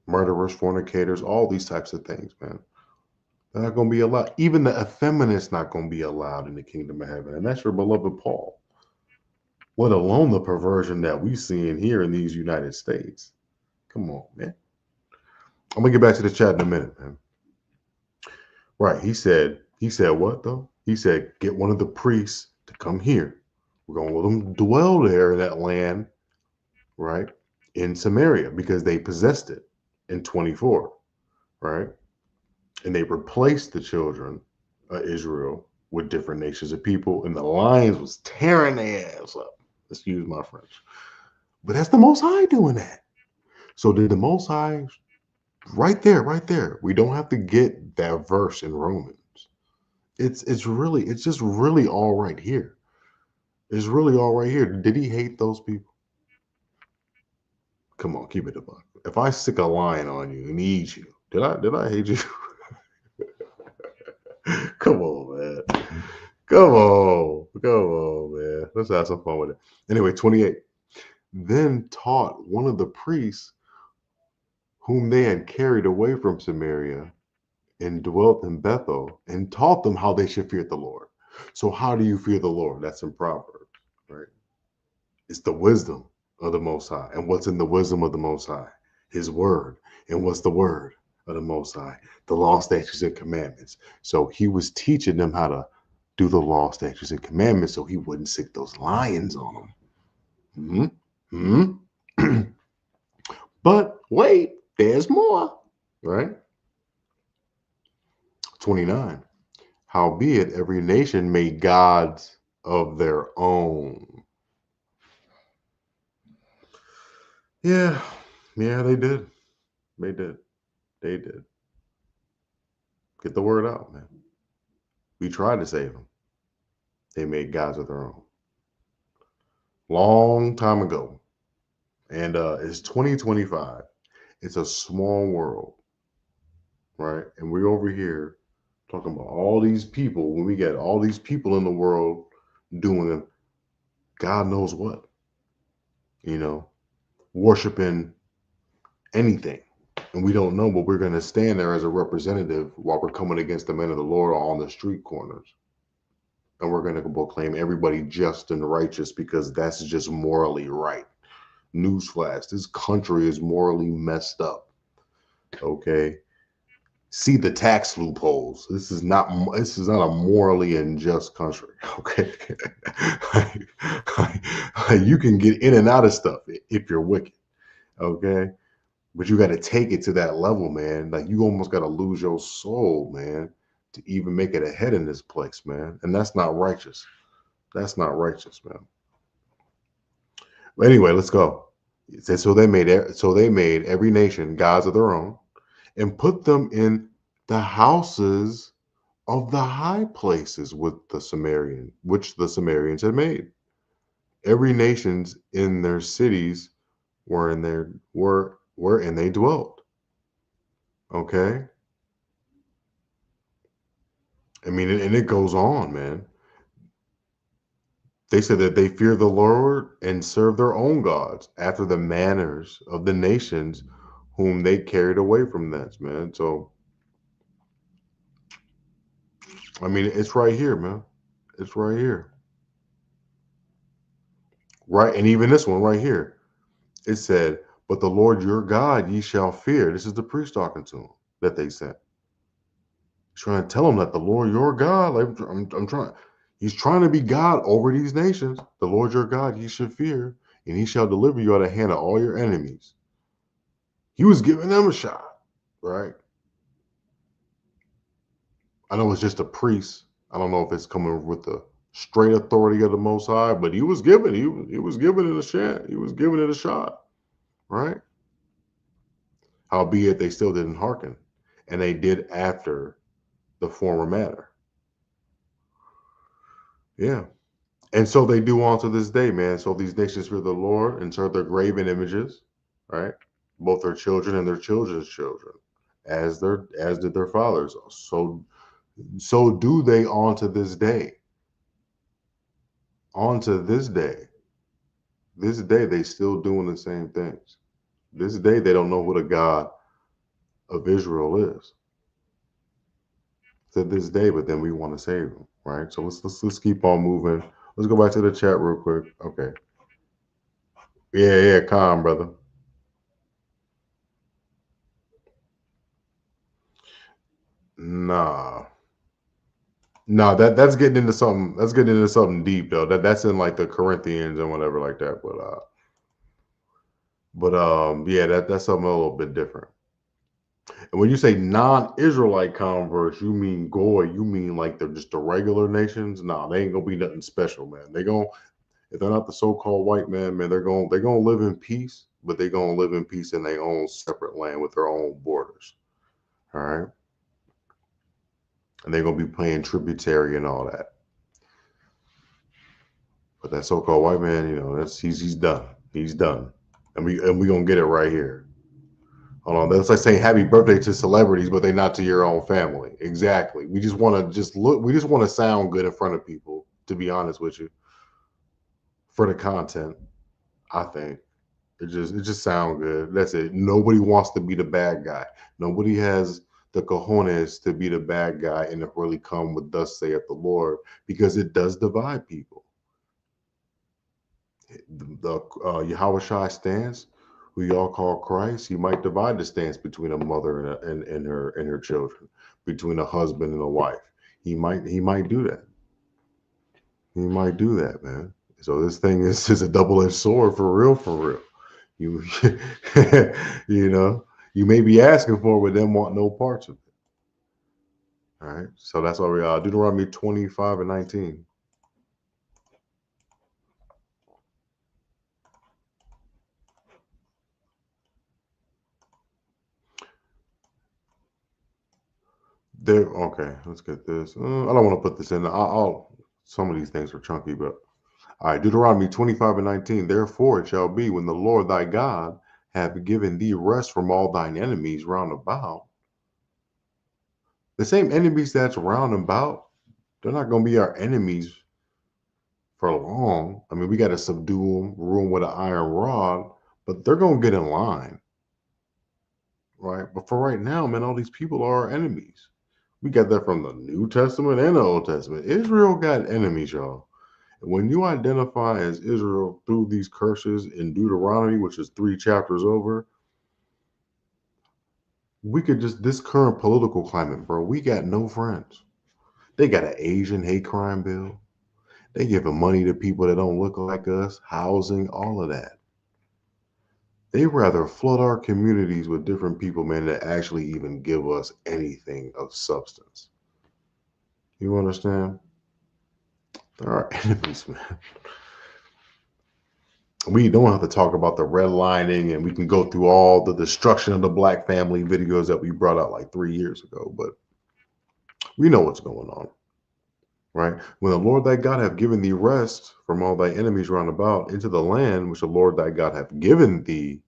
Murderers, fornicators, all these types of things, man. They're not going to be allowed. Even the effeminate's not going to be allowed in the kingdom of heaven. And that's your beloved Paul. Let alone the perversion that we see in here in these United States. Come on, man. I'm going to get back to the chat in a minute, man. Right. He said what though? He said, get one of the priests to come here. We're going to let them dwell there in that land, right? In Samaria, because they possessed it in 24, right? And they replaced the children of Israel with different nations of people, and the lions was tearing their ass up. Excuse my French. But that's the Most High doing that. So did the Most High, right there. We don't have to get that verse in Romans. It's just really all right here. It's really all right here. Did he hate those people? Come on, keep it a buck. If I stick a lion on you and eat you, did I hate you? Come on, man. Come on, man. Let's have some fun with it. Anyway, 28. Then taught one of the priests whom they had carried away from Samaria and dwelt in Bethel, and taught them how they should fear the Lord. So how do you fear the Lord? That's in Proverbs, right? It's the wisdom of the Most High. And what's in the wisdom of the Most High? His word. And what's the word of the Most High? The law, statutes, and commandments. So he was teaching them how to do the law, statutes, and commandments so he wouldn't sick those lions on them. But wait, there's more, right? 29. Howbeit every nation made gods of their own. Yeah, they did. They did. Get the word out, man. We tried to save them. They made gods of their own. Long time ago. And it's 2025. It's a small world, right? And we're over here talking about all these people. When we get all these people in the world doing God knows what, worshiping anything And we don't know, but we're going to stand there as a representative while we're coming against the men of the Lord on the street corners. And we're going to proclaim everybody just and righteous because that's just morally right. Newsflash, this country is morally messed up. Okay. See the tax loopholes. This is not a morally unjust country. Okay. You can get in and out of stuff if you're wicked. Okay. But you got to take it to that level, man. Like you almost got to lose your soul, man, to even make it ahead in this place, man. And that's not righteous. That's not righteous, man. But anyway, let's go. It says, so they made every nation gods of their own and put them in the houses of the high places which the Sumerians had made. Every nations in their cities wherein they dwelt. Okay. I mean, and it goes on, man. They said that they fear the Lord and serve their own gods after the manners of the nations whom they carried away from thence, man. So, I mean, it's right here, man. It's right here. Right. And even this one right here, it said, but the Lord your God ye shall fear. This is the priest talking to him that they sent. He's trying to tell them that the Lord your God, like I'm trying. He's trying to be God over these nations. The Lord your God ye should fear, and he shall deliver you out of the hand of all your enemies. He was giving them a shot, right? I know it's just a priest. I don't know if it's coming with the straight authority of the Most High, but he was giving it a shot. He was giving it a shot, right? Howbeit they still didn't hearken, and they did after the former manner. Yeah. And so they do on to this day, man. So these nations fear the Lord and serve their graven images, right? Both their children and their children's children, as did their fathers. So do they on to this day. On to this day. This day they still doing the same things. This day they don't know who the God of Israel is. To this day, but then we want to save them, right? So let's keep on moving. Let's go back to the chat real quick. Okay. Yeah, calm, brother. Nah, that's getting into something. That's getting into something deep though. That's in like the Corinthians and whatever like that. But yeah, that's something a little bit different. And when you say non-Israelite converts, you mean Goy? You mean like they're just the regular nations? Nah, they ain't gonna be nothing special, man. If they're not the so-called white man, they're gonna live in peace, but they're gonna live in peace in their own separate land with their own borders. All right. And they're gonna be paying tributary and all that. But that so-called white man, he's done. He's done. And we gonna get it right here. Hold on. That's like saying happy birthday to celebrities, but they're not to your own family. Exactly. We just want to sound good in front of people, to be honest with you. For the content, I think. It just sounds good. That's it. Nobody wants to be the bad guy. Nobody has the cojones to be the bad guy and to really come with thus saith the Lord, because it does divide people. The Yahweh Shai stance, who y'all call Christ, he might divide the stance between a mother and her children, between a husband and a wife. He might do that. He might do that, man. So this thing is a double-edged sword for real. You you may be asking for it, but them want no parts of it. All right. So that's why we Deuteronomy 25 and 19. Okay, let's get this. I don't want to put this in. Some of these things are chunky, but all right. Deuteronomy 25 and 19. Therefore it shall be, when the Lord thy God hath given thee rest from all thine enemies round about. The same enemies that's round about, they're not going to be our enemies for long. I mean, we got to subdue them, rule them with an iron rod, but they're going to get in line. right? But for right now, man, all these people are our enemies. We got that from the New Testament and the Old Testament. Israel got enemies, y'all. And when you identify as Israel through these curses in Deuteronomy, which is 3 chapters over, we could just, this current political climate, bro, we got no friends. They got an Asian hate crime bill. They giving money to people that don't look like us, housing, all of that. They rather flood our communities with different people, man, that actually even give us anything of substance. You understand? They're our enemies, man. We don't have to talk about the redlining, and we can go through all the destruction of the black family videos that we brought out like 3 years ago, but we know what's going on, right? When the Lord thy God have given thee rest from all thy enemies round about into the land which the Lord thy God hath given thee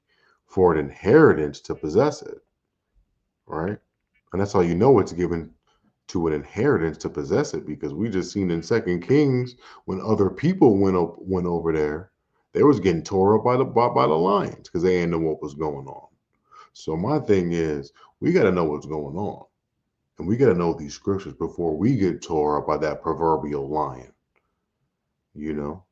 for an inheritance to possess it, right? And that's how you know it's given to an inheritance to possess it, because we just seen in 2 Kings when other people went over there, they was getting tore up by the lions because they didn't know what was going on. So my thing is, we got to know what's going on, and we got to know these scriptures before we get tore up by that proverbial lion, you know.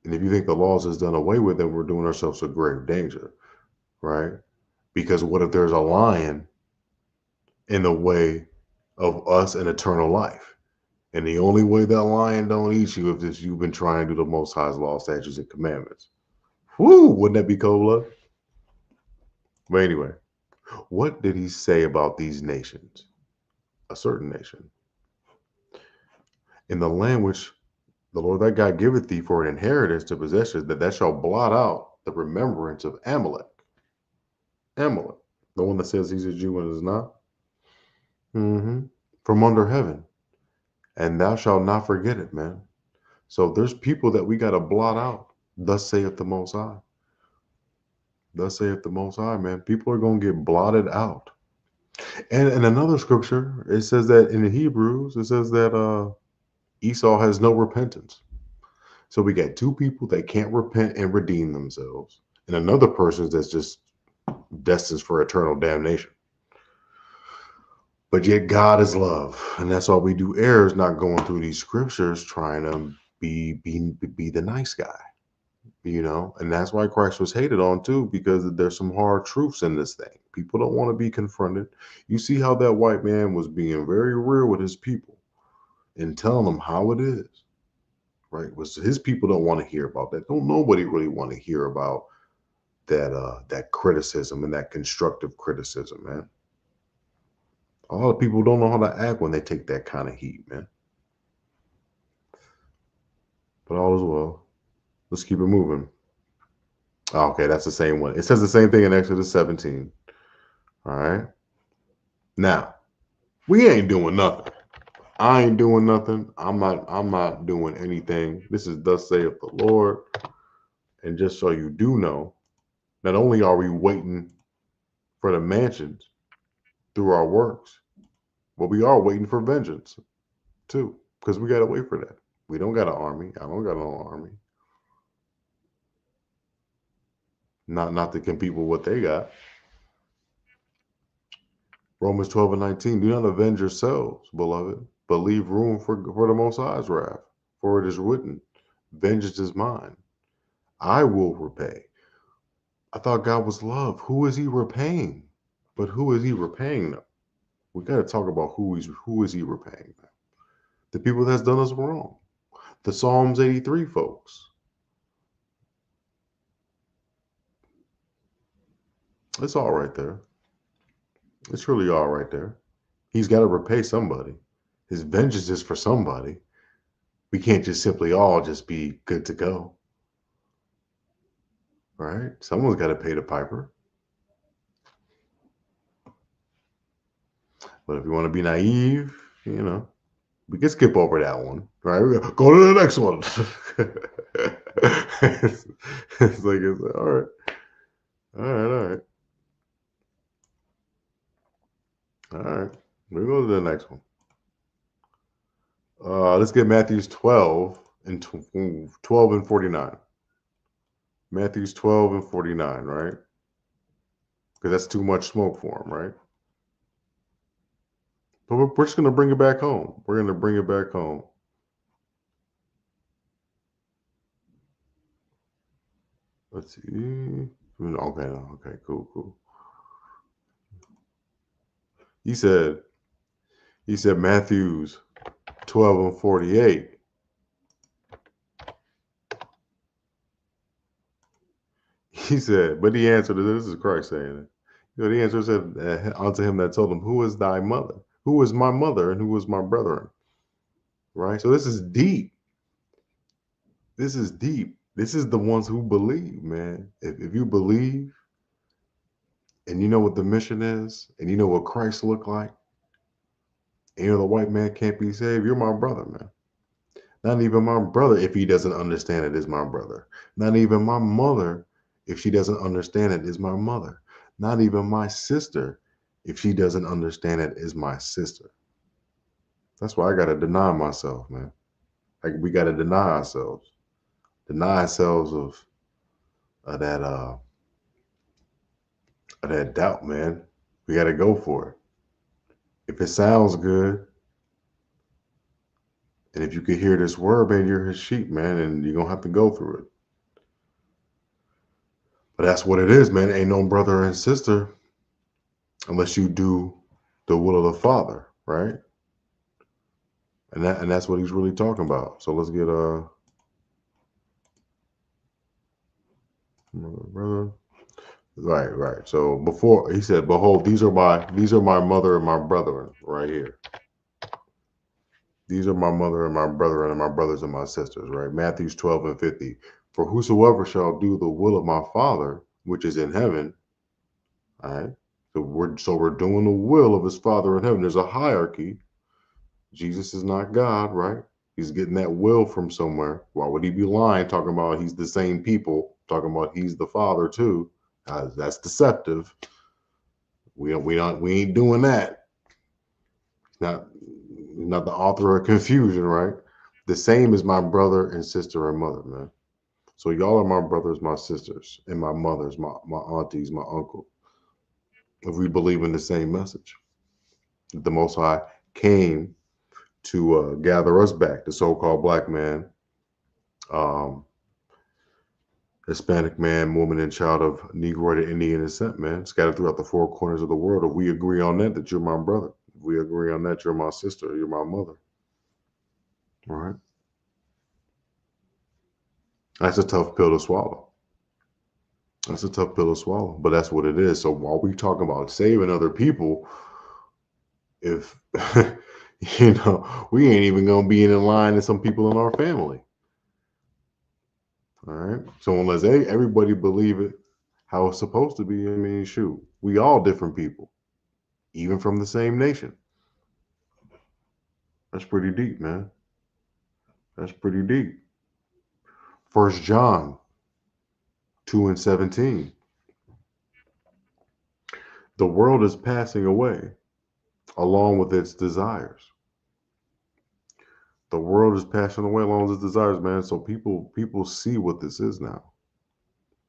And if you think the laws is done away with, then we're doing ourselves a grave danger, right? Because what if there's a lion in the way of us and eternal life? And the only way that lion don't eat you is if you've been trying to do the Most High's law, statutes, and commandments. Whoo! Wouldn't that be cold blood? But anyway, what did he say about these nations? A certain nation. In the land which the Lord thy God giveth thee for an inheritance to possess it, that thou shalt blot out the remembrance of Amalek. Amalek, the one that says he's a Jew and is not. From under heaven. And thou shalt not forget it, man. So there's people that we got to blot out. Thus saith the Most High. Thus saith the Most High, man. People are going to get blotted out. And in another scripture, it says that in the Hebrews, it says that Esau has no repentance. So we got two people that can't repent and redeem themselves, and another person that's just destined for eternal damnation. But yet God is love, and that's all we do. Error is not going through these scriptures trying to be the nice guy, you know. And that's why Christ was hated on too, because there's some hard truths in this thing. People don't want to be confronted. You see how that white man was being very real with his people and telling them how it is, right? Was his people don't want to hear about that. Don't nobody really want to hear about that criticism and that constructive criticism, man. A lot of people don't know how to act when they take that kind of heat, man. But all is well. Let's keep it moving. Oh, okay, that's the same one. It says the same thing in Exodus 17. All right. Now, we ain't doing nothing. I ain't doing nothing. I'm not doing anything. This is thus saith the Lord. And just so you do know, not only are we waiting for the mansions through our works, but we are waiting for vengeance too, because we got to wait for that. We don't got an army. I don't got no army. Not to compete with what they got. Romans 12:19. Do not avenge yourselves, beloved, but leave room for the Most High's wrath. For it is written, vengeance is mine. I will repay. I thought God was love. Who is he repaying? But who is he repaying them? We got to talk about who is he repaying them? The people that's done us wrong. The Psalms 83 folks. It's all right there. It's really all right there. He's got to repay somebody. His vengeance is for somebody. We can't just simply all just be good to go. Right? Someone's got to pay the piper. But if you want to be naive, you know, we can skip over that one. Right? Go to the next one. it's like, all right. All right. We'll go to the next one. Let's get Matthew's 12 and 49. Matthew's 12 and 49, right? because that's too much smoke for him, right? But we're just going to bring it back home. We're going to bring it back home. Let's see. Okay, cool. He said Matthews 12:48. He said, but he answered, this is Christ saying it. The answer said unto him that told him, who is thy mother? Who is my mother and who is my brethren? Right? So this is deep. This is deep. This is the ones who believe, man. If you believe and you know what the mission is and you know what Christ looked like, and you know the white man can't be saved, you're my brother, man. Not even my brother, if he doesn't understand it, is my brother. Not even my mother, if she doesn't understand it, is my mother. Not even my sister, if she doesn't understand it, is my sister. That's why I got to deny myself, man. Like, we got to deny ourselves. Deny ourselves of that doubt, man. We got to go for it. If it sounds good, and if you could hear this word, man, you're his sheep, man, and you're going to have to go through it. But that's what it is, man. Ain't no brother and sister unless you do the will of the Father, right? And that's what he's really talking about. So let's get brother. Right. So before he said, behold, these are my mother and my brethren right here. These are my mother and my brethren and my brothers and my sisters, right? Matthew 12:50. For whosoever shall do the will of my Father, which is in heaven, all right? So we're doing the will of his Father in heaven. There's a hierarchy. Jesus is not God, right? He's getting that will from somewhere. Why would he be lying, talking about he's the same people, talking about he's the Father too? That's deceptive. We ain't doing that. Not the author of confusion, right? The same as my brother and sister and mother, man. So y'all are my brothers, my sisters, and my mothers, my aunties, my uncle. If we believe in the same message, the Most High came to gather us back, the so-called black man, Hispanic man, woman, and child of Negroid and Indian descent, man, scattered throughout the four corners of the world. If we agree on that you're my brother. If we agree on that, you're my sister, you're my mother. All right? That's a tough pill to swallow. That's a tough pill to swallow, but that's what it is. So while we talk about saving other people, if, we ain't even going to be in line to some people in our family. All right. So unless everybody believe it how it's supposed to be, I mean, shoot, we all different people, even from the same nation. That's pretty deep, man. That's pretty deep. 1 John 2:17. The world is passing away along with its desires. The world is passing away along with its desires, man. So people see what this is now.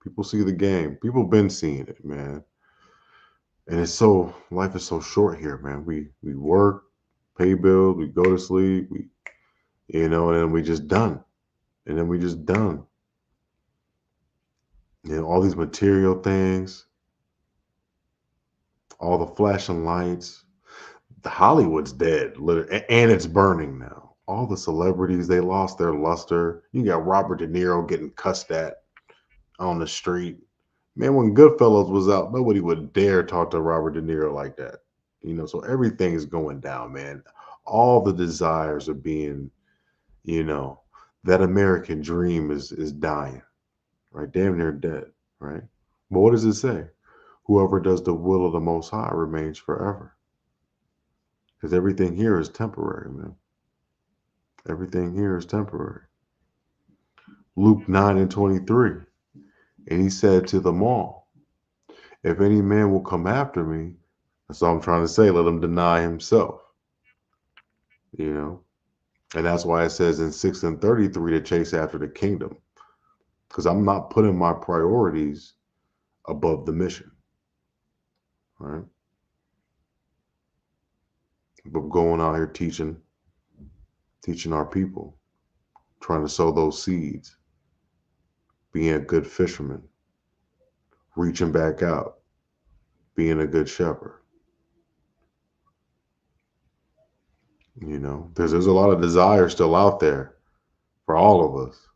People see the game. People been seeing it, man. And life is so short here, man. We work, pay bills, we go to sleep, and then we just done. And then we just done. All these material things, all the flashing lights. The Hollywood's dead, literally, and it's burning now. All the celebrities, they lost their luster. You got Robert De Niro getting cussed at on the street. Man, when Goodfellas was out, nobody would dare talk to Robert De Niro like that. So everything is going down, man. All the desires are being, that American dream is dying, right? Damn near dead, right? But what does it say? Whoever does the will of the Most High remains forever. Because everything here is temporary, man. Everything here is temporary. Luke 9:23. And he said to them all, if any man will come after me, that's all I'm trying to say, let him deny himself. And that's why it says in 6:33 to chase after the kingdom. Because I'm not putting my priorities above the mission. right? But going out here teaching our people, trying to sow those seeds, being a good fisherman, reaching back out, being a good shepherd. You know, there's a lot of desire still out there for all of us.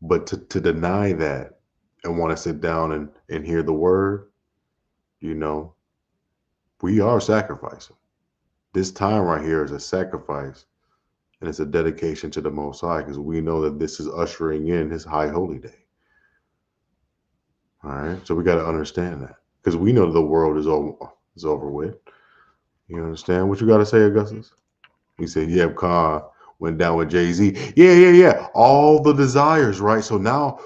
But to deny that and want to sit down and hear the word, you know, we are sacrificing. This time right here is a sacrifice, and it's a dedication to the Most High, because we know that this is ushering in his high holy day. All right. So we got to understand that, because we know the world is over with. You understand what you got to say, Augustus? He said, yeah, Khan went down with Jay-Z. Yeah. All the desires, right? So now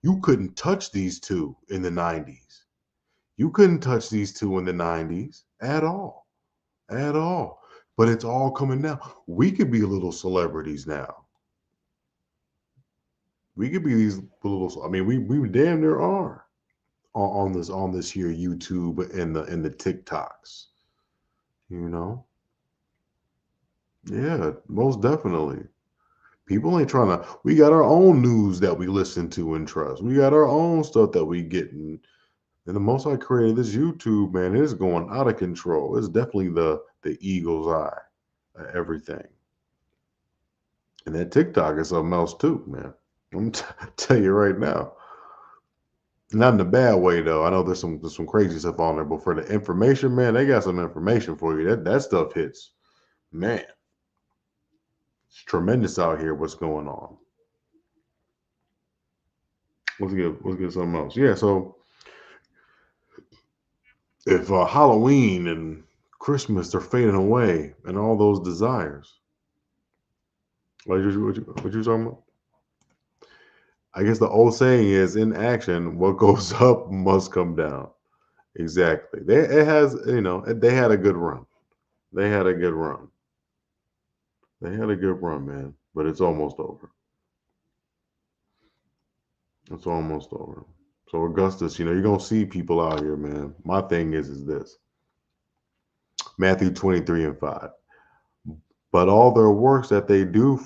you couldn't touch these two in the 90s. You couldn't touch these two in the 90s at all. At all. But it's all coming now. We could be little celebrities now. We could be these little, I mean, we damn near are on this here YouTube and the TikToks. You know? Yeah, most definitely. People ain't trying to, we got our own news that we listen to and trust. We got our own stuff that we get. And the Most I created this YouTube, man, it is going out of control. It's definitely the eagle's eye of everything. And that TikTok is something else too, man. I'm tell you right now. Not in a bad way though. I know there's some crazy stuff on there, but for the information, man, they got some information for you. That stuff hits, man. It's tremendous out here. What's going on? Let's get something else. Yeah. So if Halloween and Christmas are fading away, and all those desires, what you talking about? I guess the old saying is, in action, what goes up must come down. Exactly. It has, you know, they had a good run. They had a good run. They had a good run, man. But it's almost over. It's almost over. So Augustus, you know, you're gonna see people out here, man. My thing is this. Matthew 23:5. But all their works that they do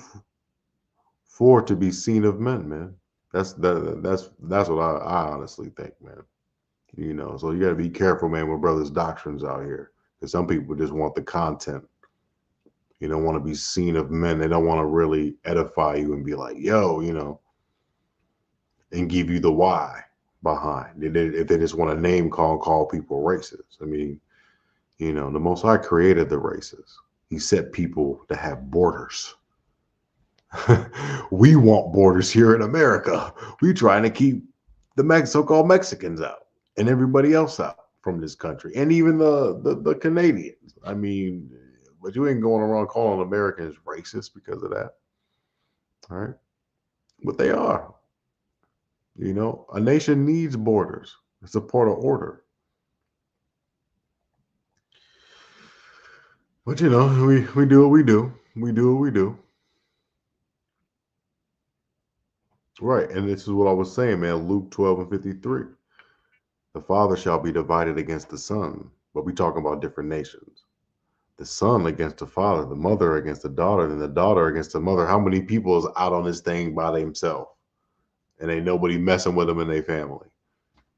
for to be seen of men, man. That's what I honestly think, man. You know, so you got to be careful, man, with brothers' doctrines out here, because some people just want the content. You don't want to be seen of men. They don't want to really edify you and be like, yo, you know, and give you the why behind. If they just want to name call people racist. I mean, you know, the Most High created the races. He set people to have borders. We want borders here in America. We trying to keep the so-called Mexicans out and everybody else out from this country, and even the Canadians. I mean, but you ain't going around calling Americans racist because of that. All right. But they are. You know, a nation needs borders. It's a part of order. But you know, we do what we do. We do what we do. Right. And this is what I was saying, man. Luke 12:53. The father shall be divided against the son. But we talking about different nations. The son against the father, the mother against the daughter, and the daughter against the mother. How many people is out on this thing by themselves? And ain't nobody messing with them in their family.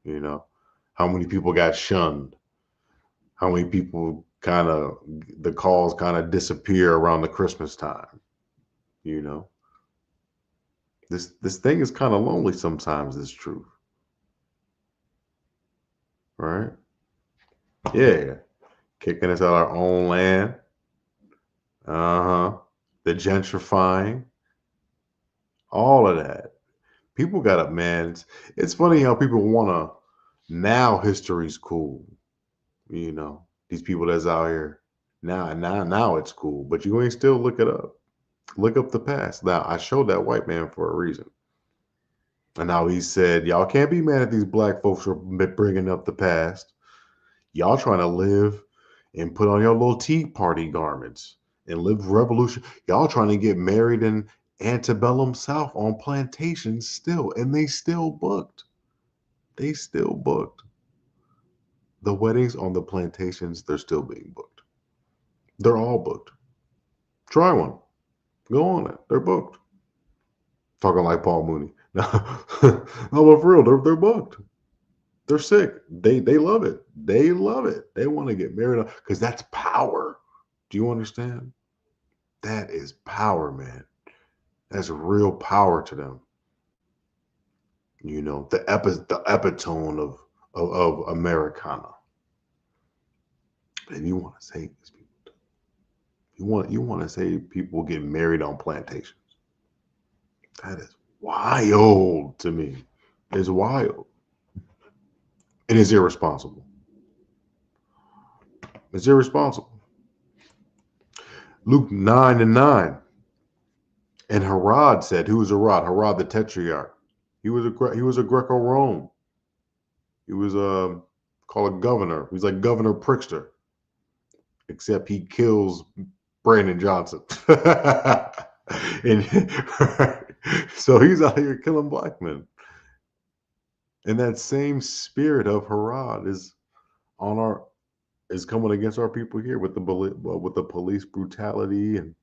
You know, how many people got shunned? How many people the calls kind of disappear around the Christmas time? You know, this thing is kind of lonely sometimes, this truth. Right? Yeah. Kicking us out our own land. The gentrifying. All of that. People got up, man. It's funny how people want to, now history's cool. You know, these people that's out here now it's cool, but you ain't still look it up. Look up the past. Now, I showed that white man for a reason. And now he said, y'all can't be mad at these black folks for bringing up the past. Y'all trying to live and put on your little Tea Party garments and live revolution. Y'all trying to get married in antebellum South on plantations still, and they still booked. They still booked. The weddings on the plantations, they're still being booked. They're all booked. Try one. Go on it. They're booked. Talking like Paul Mooney. No, but for real, they're booked. They're sick. They love it. They love it. They want to get married because that's power. Do you understand? That is power, man. That's real power to them. You know, the epitome of Americana. And you want to save these people. You want to save people getting married on plantations. That is wild to me. It's wild. And it's irresponsible. It's irresponsible. Luke 9:9. And Herod said, who was Herod? Herod the Tetrarch. He was a Greco-Rome. He was called a governor. He's like Governor Prickster, except he kills Brandon Johnson. And so he's out here killing black men. And that same spirit of Herod is coming against our people here with the police brutality and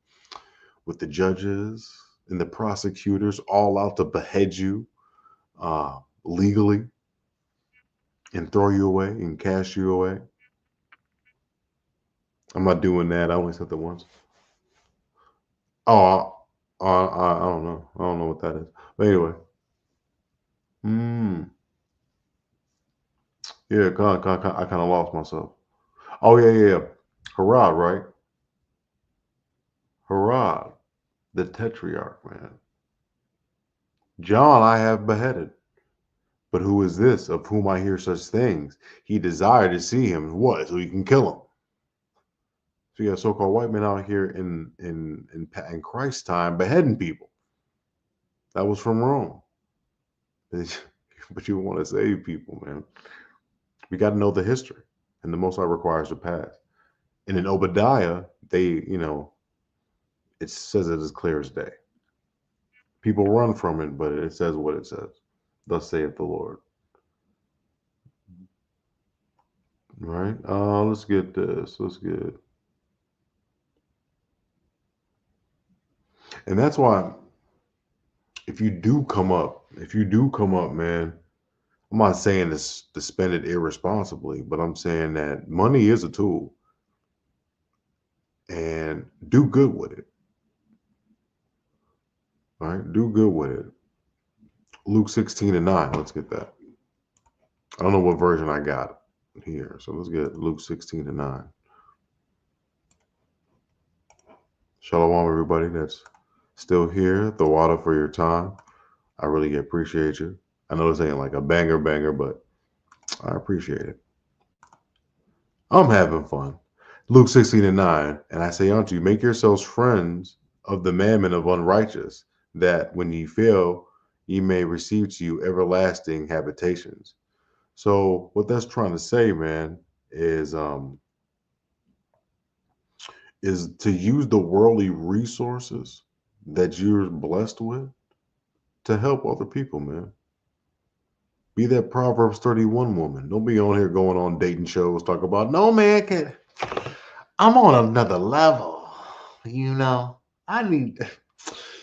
with the judges and the prosecutors all out to behead you legally and throw you away and cast you away. I'm not doing that. I only said that once. Oh, I don't know. I don't know what that is. But anyway. Yeah, I kind of lost myself. Oh, yeah. Herod, right? Herod, the Tetrarch, man. John I have beheaded. But who is this of whom I hear such things? He desired to see him. What? So he can kill him. So you got so-called white men out here in Christ's time beheading people. That was from Rome. But you want to save people, man. We got to know the history. And the Most High requires the past. And in Obadiah, it says it as clear as day. People run from it, but it says what it says. Thus saith the Lord. Right? Let's get this. Let's get. And that's why if you do come up, man, I'm not saying this to spend it irresponsibly, but I'm saying that money is a tool. And do good with it. All right? Do good with it. Luke 16:9. Let's get that. I don't know what version I got here. So let's get Luke 16:9. Shalom, everybody that's still here. The water for your time. I really appreciate you. I know this ain't like a banger, but I appreciate it. I'm having fun. Luke 16:9. And I say unto you, make yourselves friends of the mammon of unrighteous, that when ye fail, ye may receive to you everlasting habitations. So what that's trying to say, man, is to use the worldly resources that you're blessed with to help other people, man. Be that Proverbs 31 woman. Don't be on here going on dating shows, talk about, no, man, I'm on another level.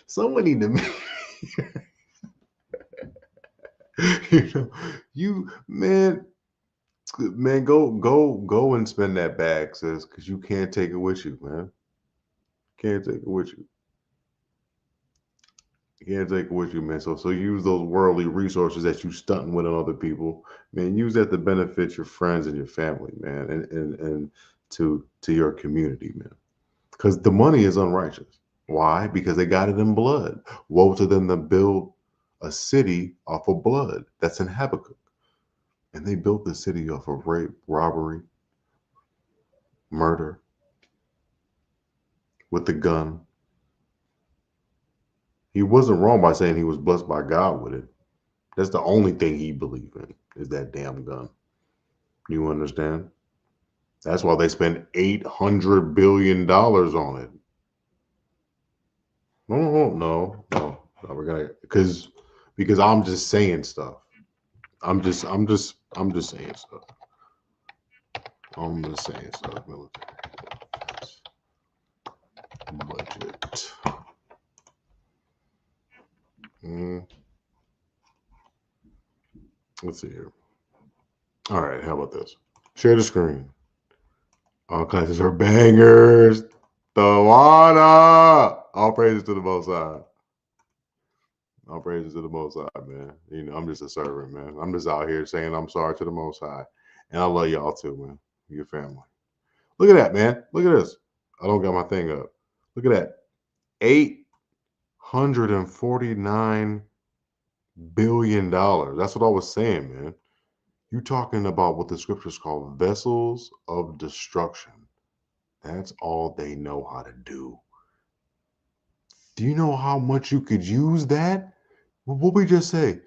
Someone need to man, go and spend that bag, sis, because you can't take it with you, man. Can't take it with you. You can't take it with you, man. So use those worldly resources that you stunting with on other people, man. Use that to benefit your friends and your family, man, and to your community, man. Because the money is unrighteous. Why? Because they got it in blood. Woe to them that build a city off of blood. That's in Habakkuk. And they built the city off of rape, robbery, murder, with the gun. He wasn't wrong by saying he was blessed by God with it. That's the only thing he believed in, is that damn gun. You understand? That's why they spend $800 billion on it. No. We're gonna because I'm just saying stuff. I'm just saying stuff. I'm just saying stuff. Military budget. Let's see here. All right, how about this? Share the screen. All classes are bangers. Tawana. All praises to the Most High. All praises to the Most High, man. You know, I'm just a servant, man. I'm just out here saying I'm sorry to the Most High. And I love y'all too, man. Your family. Look at that, man. Look at this. I don't got my thing up. Look at that. $849 billion. That's what I was saying, man. You talking about what the scriptures call vessels of destruction. That's all they know how to do. Do you know how much you could use that? What we just say?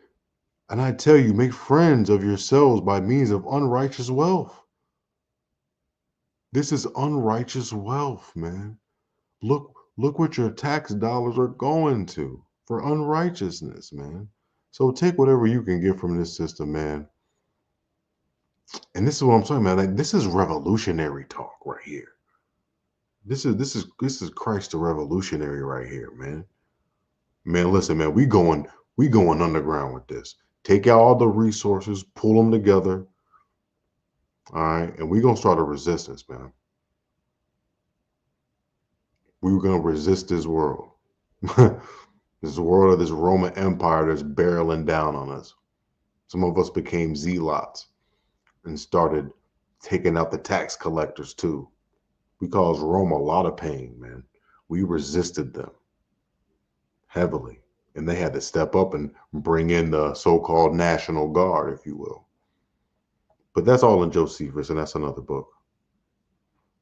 And I tell you, make friends of yourselves by means of unrighteous wealth. This is unrighteous wealth, man. Look what your tax dollars are going to for unrighteousness, man. So take whatever you can get from this system, man. And this is what I'm talking about. Like, this is revolutionary talk right here. This is Christ the revolutionary right here, man. Man, listen, man, we going underground with this. Take out all the resources, pull them together. All right, and we're gonna start a resistance, man. We're gonna resist this world. This world of this Roman Empire that's barreling down on us. Some of us became zealots and started taking out the tax collectors too. We caused Rome a lot of pain, man. We resisted them heavily, and they had to step up and bring in the so-called National Guard, if you will. But that's all in Josephus, and that's another book.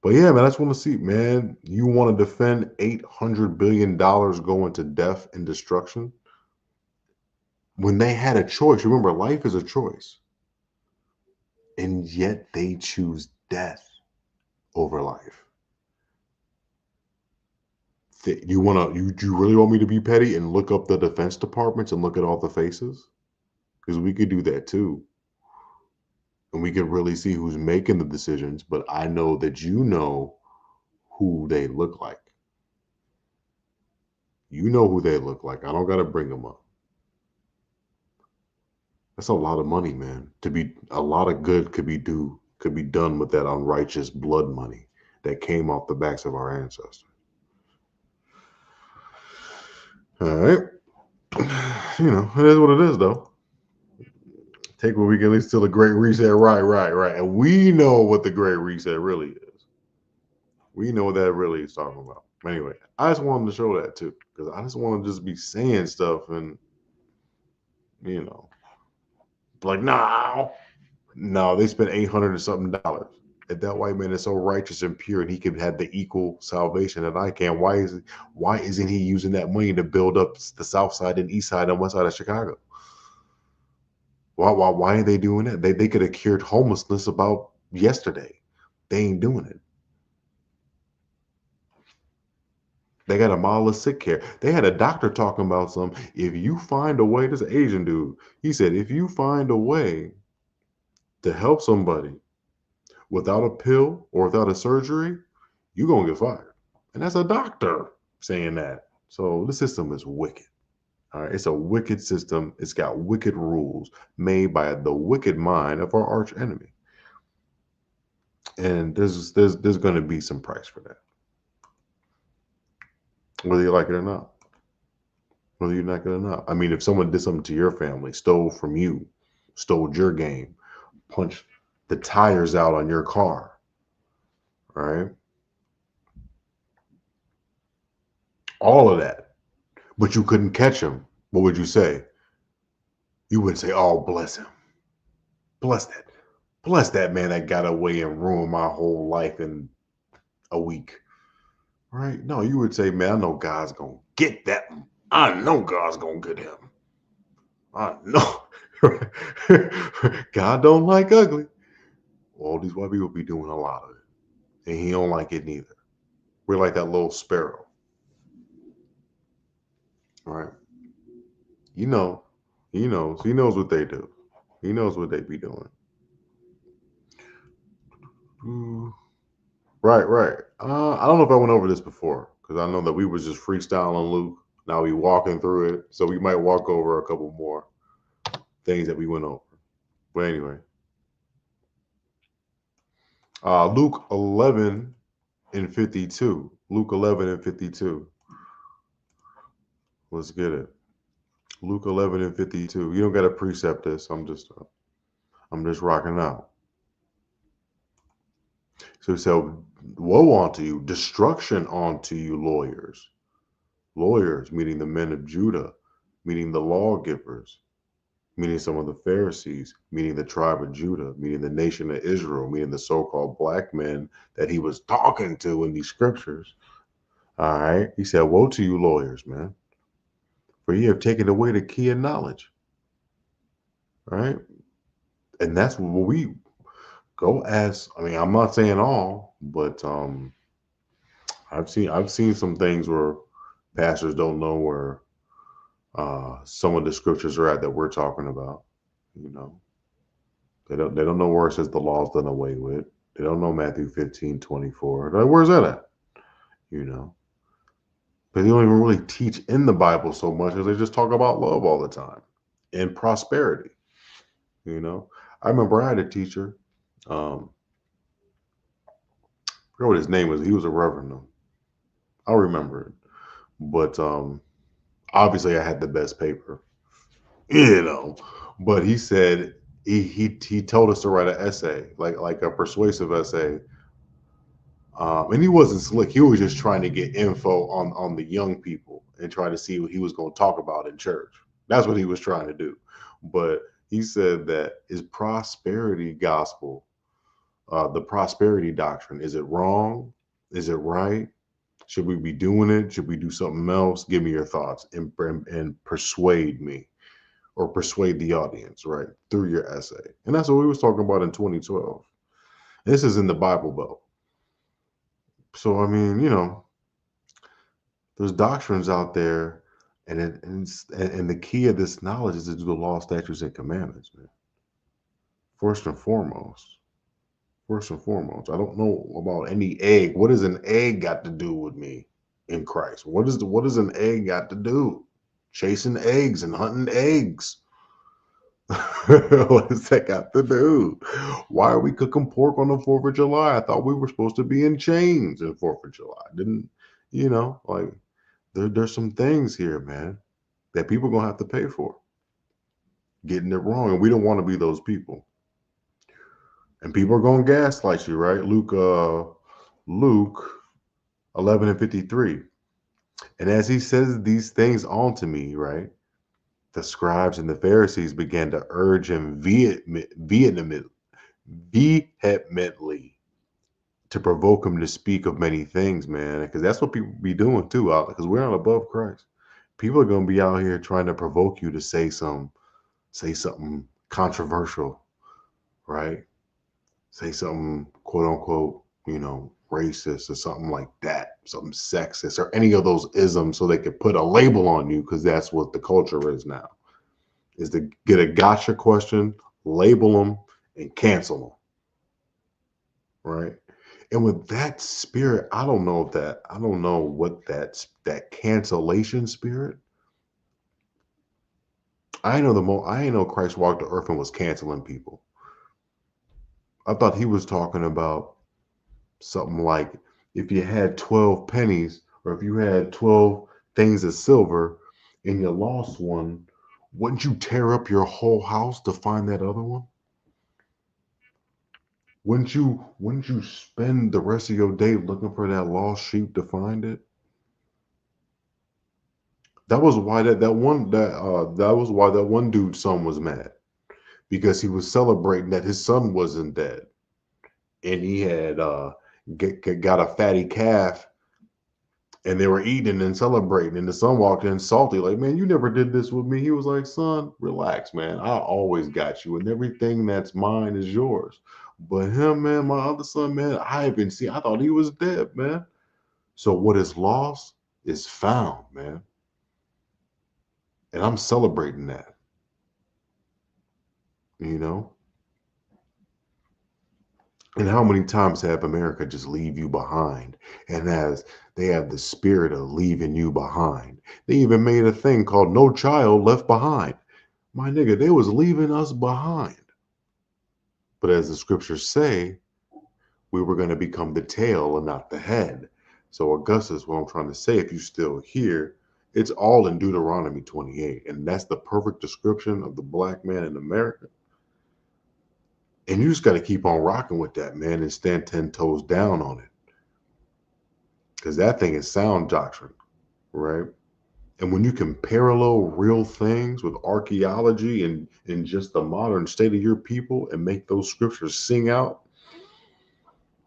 But yeah, man, I just want to see, man, you want to defend $800 billion going to death and destruction? When they had a choice, remember, life is a choice. And yet they choose death over life. You really want me to be petty and look up the defense departments and look at all the faces? Because we could do that too. And we could really see who's making the decisions, but I know that you know who they look like. You know who they look like. I don't got to bring them up. That's a lot of money, man. A lot of good could be done with that unrighteous blood money that came off the backs of our ancestors. All right. You know, it is what it is, though. Take what we can at least till the Great Reset. Right. And we know what the Great Reset really is. We know what that really is talking about. Anyway, I just wanted to show that too, because I just want to just be saying stuff and, you know, like, no, they spent $800 and something. If that white man is so righteous and pure and he could have the equal salvation that I can, why isn't he using that money to build up the south side and east side and west side of Chicago? Why are they doing that? They could have cured homelessness about yesterday. They ain't doing it. They got a mile of sick care. They had a doctor talking about if you find a way, this is an Asian dude. He said, if you find a way to help somebody without a pill or without a surgery, you're going to get fired. And that's a doctor saying that. So the system is wicked. All right. It's a wicked system. It's got wicked rules made by the wicked mind of our arch enemy. And there's going to be some price for that. Whether you like it or not. Whether you like it or not. I mean, if someone did something to your family, stole from you, stole your game, punched the tires out on your car, right? All of that. But you couldn't catch him. What would you say? You wouldn't say, oh, bless him. Bless that. Bless that man that got away and ruined my whole life in a week. Right? No, you would say, man, I know God's going to get that. I know God's going to get him. I know. God don't like ugly. All these white people be doing a lot of it. And he don't like it neither. We're like that little sparrow. All right. He knows what they do. He knows what they be doing. Right, right. I don't know if I went over this before because I know that we was just freestyling Luke. Now we walking through it, so we might walk over a couple more things that we went over. But anyway, Luke 11 and 52. Luke 11 and 52. Let's get it. Luke 11 and 52. You don't got to precept this. I'm just rocking out. So he said, "Woe unto you, destruction unto you, lawyers." Lawyers, meaning the men of Judah, meaning the lawgivers, meaning some of the Pharisees, meaning the tribe of Judah, meaning the nation of Israel, meaning the so-called black men that he was talking to in these scriptures. All right. He said, "Woe to you, lawyers, man, for ye have taken away the key of knowledge." All right. And that's what we go as. I mean, I'm not saying all, but I've seen some things where pastors don't know where some of the scriptures are at that we're talking about. You know, they don't know where it says the law's done away with. They don't know Matthew 15:24. They're like, where's that at? You know, but they don't even really teach in the Bible so much as they just talk about love all the time and prosperity. You know, I remember I had a teacher. I forgot what his name was. He was a reverend though. I'll remember it. But obviously I had the best paper, you know. But he said he told us to write an essay, like a persuasive essay. And he wasn't slick. He was just trying to get info on the young people and try to see what he was going to talk about in church. That's what he was trying to do. But he said that his prosperity gospel, the prosperity doctrine, is it wrong? Is it right? Should we be doing it? Should we do something else? Give me your thoughts and persuade me or persuade the audience, right, through your essay. And that's what we was talking about in 2012. This is in the Bible Belt. So, I mean, you know, there's doctrines out there, and the key of this knowledge is to do the law, statutes, and commandments, man. First and foremost. First and foremost, I don't know about any egg. What does an egg got to do with me in Christ? What does an egg got to do? Chasing eggs and hunting eggs. What does that got to do? Why are we cooking pork on the 4th of July? I thought we were supposed to be in chains in 4th of July. Didn't you know? Like there's some things here, man, that people are gonna have to pay for getting it wrong, and we don't want to be those people. And people are going to gaslight you, right? Luke 11 and 53. And as he says these things unto me, right, the scribes and the Pharisees began to urge him vehemently to provoke him to speak of many things, man, because that's what people be doing too, because we're not above Christ. People are going to be out here trying to provoke you to say something controversial, right? Say something quote unquote, you know, racist or something like that, something sexist or any of those isms so they could put a label on you, because that's what the culture is now, is to get a gotcha question, label them, and cancel them, right? And with that spirit, I don't know what that cancellation spirit. I know Christ walked the earth and was canceling people. I thought he was talking about something like if you had 12 pennies or if you had 12 things of silver and you lost one, wouldn't you tear up your whole house to find that other one? Wouldn't you spend the rest of your day looking for that lost sheep to find it? That was why that one dude's son was mad, because he was celebrating that his son wasn't dead, and he had got a fatty calf, and they were eating and celebrating, and the son walked in salty, like, man, you never did this with me. He was like, son, relax, man, I always got you, and everything that's mine is yours. But him, man, my other son, man, I thought he was dead, man. So what is lost is found, man, and I'm celebrating that, you know. And how many times have America just leave you behind? And as they have the spirit of leaving you behind. They even made a thing called No Child Left Behind. My nigga, they was leaving us behind. But as the scriptures say, we were going to become the tail and not the head. So Augustus, what I'm trying to say, if you're still here, it's all in Deuteronomy 28. And that's the perfect description of the black man in America. And you just got to keep on rocking with that, man, and stand 10 toes down on it. Because that thing is sound doctrine, right? And when you can parallel real things with archaeology and just the modern state of your people and make those scriptures sing out,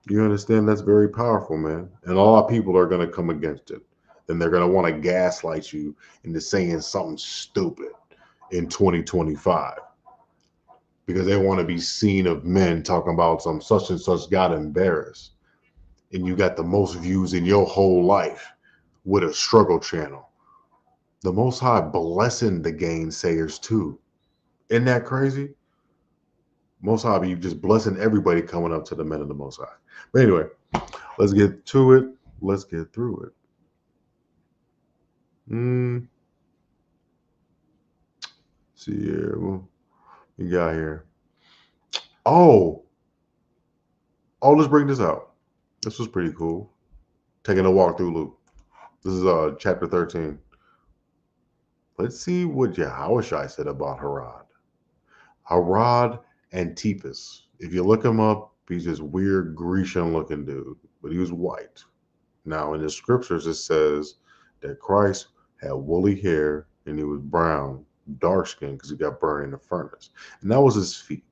you understand that's very powerful, man. And a lot of people are going to come against it. And they're going to want to gaslight you into saying something stupid in 2025 because they want to be seen of men talking about some such and such got embarrassed. And you got the most views in your whole life with a struggle channel. The Most High blessing the gainsayers too. Isn't that crazy? Most High be just blessing everybody coming up to the men of the Most High. But anyway, let's get to it. Let's get through it. See here. What we got here. Oh, let's bring this out. This was pretty cool. Taking a walk through Luke. This is chapter 13. Let's see what Yahushua said about Herod. Herod Antipas. If you look him up, he's this weird Grecian looking dude, but he was white. Now in the scriptures it says that Christ had woolly hair and he was brown, dark skinned because he got burned in the furnace. And that was his feet.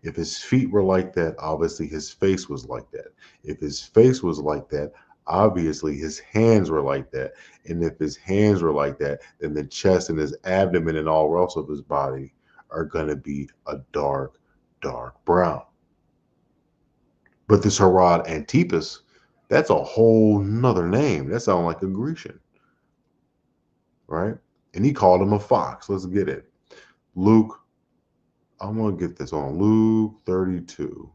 If his feet were like that, obviously his face was like that. If his face was like that, obviously his hands were like that. And if his hands were like that, then the chest and his abdomen and all else of his body are going to be a dark, dark brown. But this Herod Antipas, that's a whole nother name. That sounds like a Grecian, right? And he called him a fox. Let's get it. Luke, I'm going to get this on Luke 32.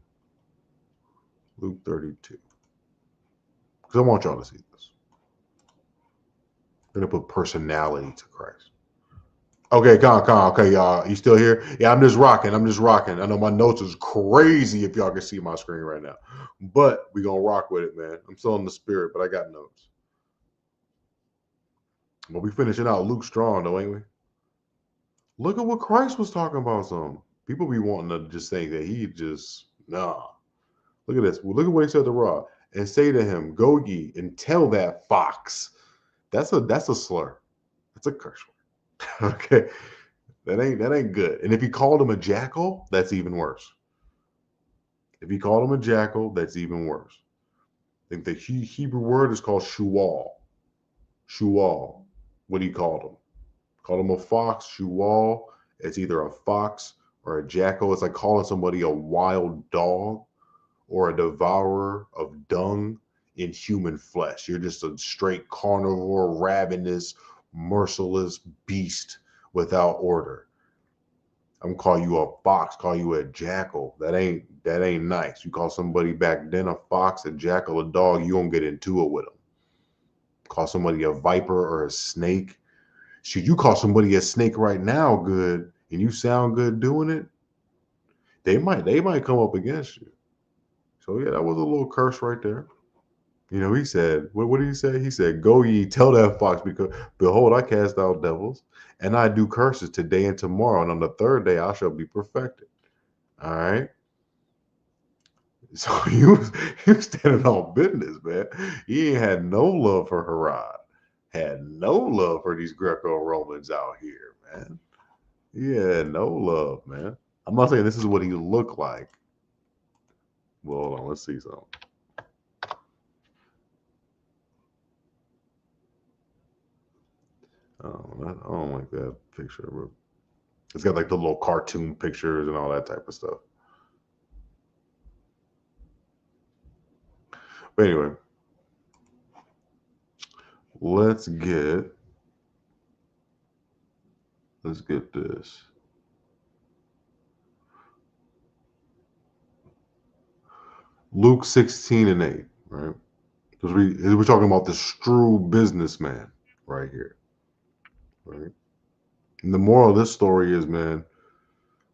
Luke 32. Because I want y'all to see this. I'm going to put personality to Christ. Okay, come on. Okay, y'all. You still here? Yeah, I'm just rocking. I know my notes is crazy if y'all can see my screen right now. But we going to rock with it, man. I'm still in the spirit, but I got notes. But we finishing out Luke strong, though, ain't we? Look at what Christ was talking about. Some people be wanting to just think that he just, nah. Look at this. Well, look at what he said to Rod. And say to him, go ye and tell that fox. That's a slur. That's a curse word. Okay. That ain't good. And if he called him a jackal, that's even worse. If he called him a jackal, that's even worse. I think the Hebrew word is called shual. Shual. What he called him. Called him a fox, shual. It's either a fox or a jackal. It's like calling somebody a wild dog or a devourer of dung in human flesh. You're just a straight carnivore, ravenous, merciless beast without order. I'm gonna call you a fox, call you a jackal. That ain't nice. You call somebody back then a fox, a jackal, a dog, you don't get into it with them. Call somebody a viper or a snake. Should you call somebody a snake right now good and you sound good doing it, they might come up against you. So yeah, that was a little curse right there. You know, he said, what did he say? He said, go ye, tell that fox, because behold, I cast out devils, and I do curses today and tomorrow, and on the third day I shall be perfected. All right. So he was standing on business, man. He ain't had no love for Herod, had no love for these Greco-Romans out here, man. He had no love, man. I'm not saying this is what he looked like. Well, hold on, let's see something. I don't like that picture. But it's got like the little cartoon pictures and all that type of stuff. But anyway, let's get this. Luke 16:8, right? Because we're talking about the shrewd businessman right here, right? And the moral of this story is, man,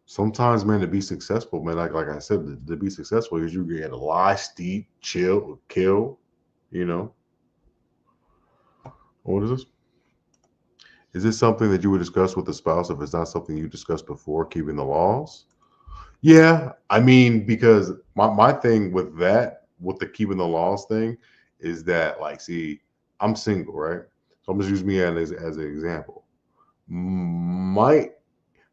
sometimes, man, to be successful, man, like I said, to be successful is you get to lie, steal, chill, kill, you know. What is this? Is this something that you would discuss with the spouse if it's not something you discussed before, keeping the laws? Yeah, I mean, because my thing with that, with the keeping the laws thing, is that, like, see, I'm single, right? So I'm just using me as an example. Might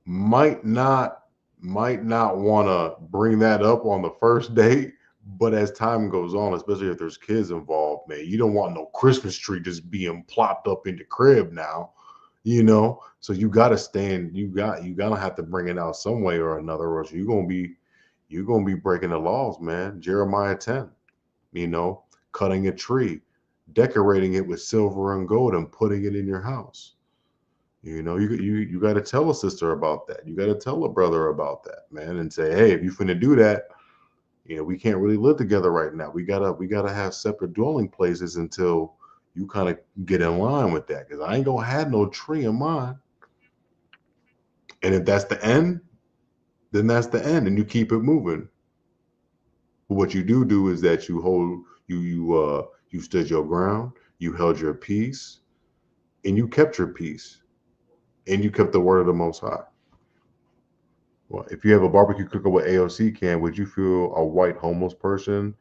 might not might not want to bring that up on the first date, but as time goes on, especially if there's kids involved, man, you don't want no Christmas tree just being plopped up in the crib now, you know. So you got to stand. You gotta have to bring it out some way or another, or else you're gonna be breaking the laws, man. Jeremiah 10, you know, cutting a tree, decorating it with silver and gold, and putting it in your house. You know, you got to tell a sister about that. You got to tell a brother about that, man, and say, hey, if you finna do that, you know, we can't really live together right now. We gotta have separate dwelling places until you kind of get in line with that. Because I ain't gonna have no tree in mine. And if that's the end, then that's the end, and you keep it moving. But what you do is that you stood your ground, you held your peace, and you kept your peace, and you kept the word of the Most High. Well, if you have a barbecue cooker with AOC can, would you feel a white homeless person?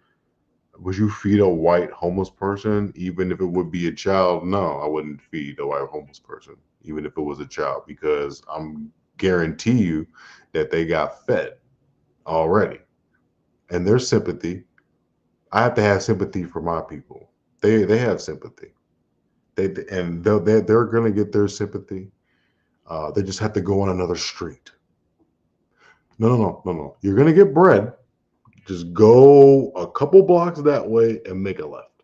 Would you feed a white homeless person, even if it would be a child? No, I wouldn't feed a white homeless person, even if it was a child, because I'm guarantee you that they got fed already. And their sympathy, I have to have sympathy for my people. They have sympathy. They're gonna get their sympathy. They just have to go on another street. No. You're gonna get bread. Just go a couple blocks that way and make a left.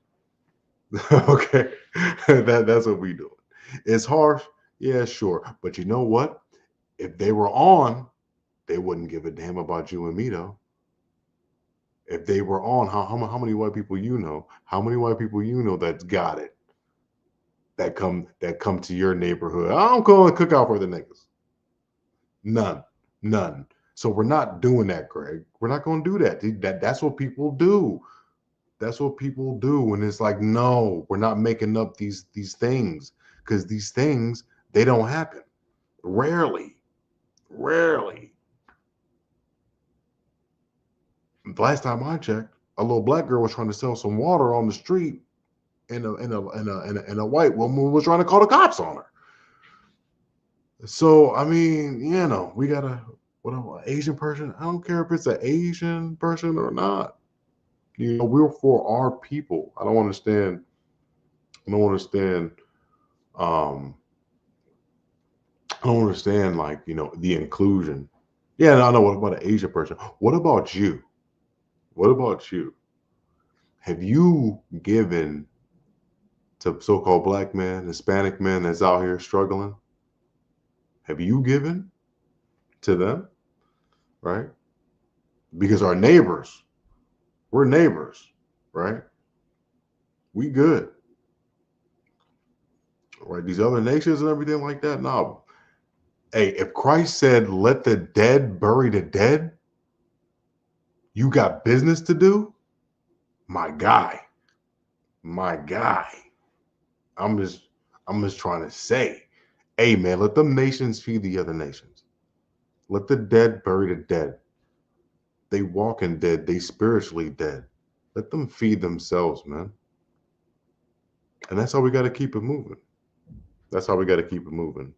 Okay, that's what we do. It's harsh, yeah, sure, but you know what? If they were on, they wouldn't give a damn about you and me, though. If they were on, how many white people you know? How many white people you know that's got it? That come to your neighborhood. I don't call it cookout for the niggas. None, none. So we're not doing that, Greg. We're not going to do that. That's what people do. That's what people do. And it's like, no, we're not making up these things, because these things, they don't happen. Rarely. Rarely. The last time I checked, a little black girl was trying to sell some water on the street, and a white woman was trying to call the cops on her. So I mean, we gotta, what, Asian person. I don't care if it's an Asian person or not. We're for our people. I don't understand. I don't understand. Um, I don't understand, like, the inclusion. Yeah, I know. What about an Asian person? What about you? What about you? Have you given to so-called black men, Hispanic men that's out here struggling? Have you given to them? Right? Because we're neighbors, right? We good, right? These other nations and everything like that. No. Hey, if Christ said, let the dead bury the dead, you got business to do? My guy. My guy. I'm just trying to say, hey man, let them nations feed the other nations. Let the dead bury the dead. They walking dead, they spiritually dead. Let them feed themselves, man. And that's how we got to keep it moving. That's how we got to keep it moving.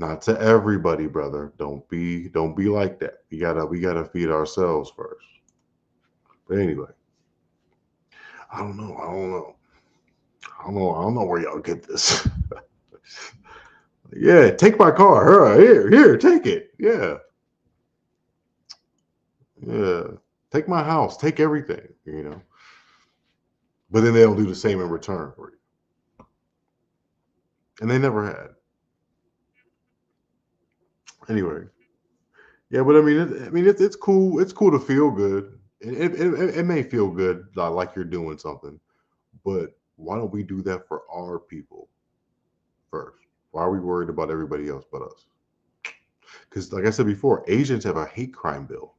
Not to everybody, brother. Don't be like that. We gotta feed ourselves first. But anyway, I don't know. I don't know where y'all get this. Yeah, take my car. Here, take it. Yeah. Yeah. Take my house. Take everything. But then they'll do the same in return for you. And they never had. Anyway. Yeah, but I mean, it's cool. It's cool to feel good. It may feel good, like you're doing something, but why don't we do that for our people first? Why are we worried about everybody else but us? Because, like I said before, Asians have a hate crime bill.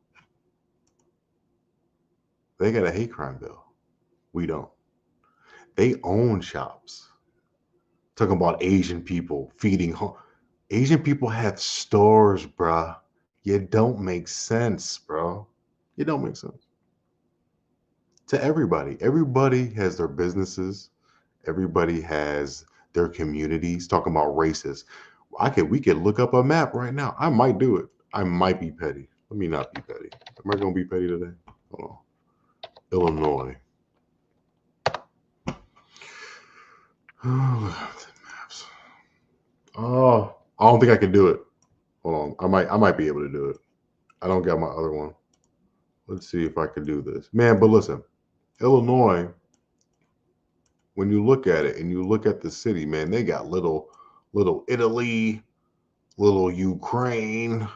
They got a hate crime bill. We don't. They own shops. Talking about Asian people feeding home. Asian people have stores, bruh. You don't make sense, bro. You don't make sense. To everybody. Everybody has their businesses. Everybody has their communities. Talking about races. We could look up a map right now. I might do it. I might be petty. Let me not be petty. Am I gonna be petty today? Hold on. Illinois. Maps. Oh, I don't think I can do it. Hold on. I might be able to do it. I don't got my other one. Let's see if I can do this. Man, but listen, Illinois, when you look at it and you look at the city, man, they got little Italy, little Ukraine.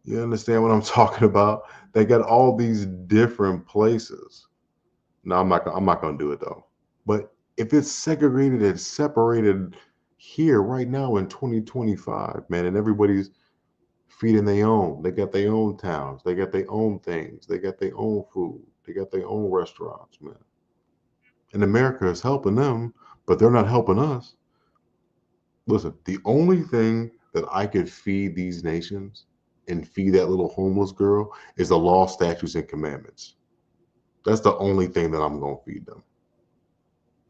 You understand what I'm talking about? They got all these different places. No, I'm not gonna do it though. But if it's segregated and separated here right now in 2025, man, and everybody's feeding their own. They got their own towns. They got their own things. They got their own food. They got their own restaurants, man. And America is helping them, but they're not helping us. Listen, the only thing that I could feed these nations and feed that little homeless girl is the law, statutes, and commandments. That's the only thing that I'm going to feed them.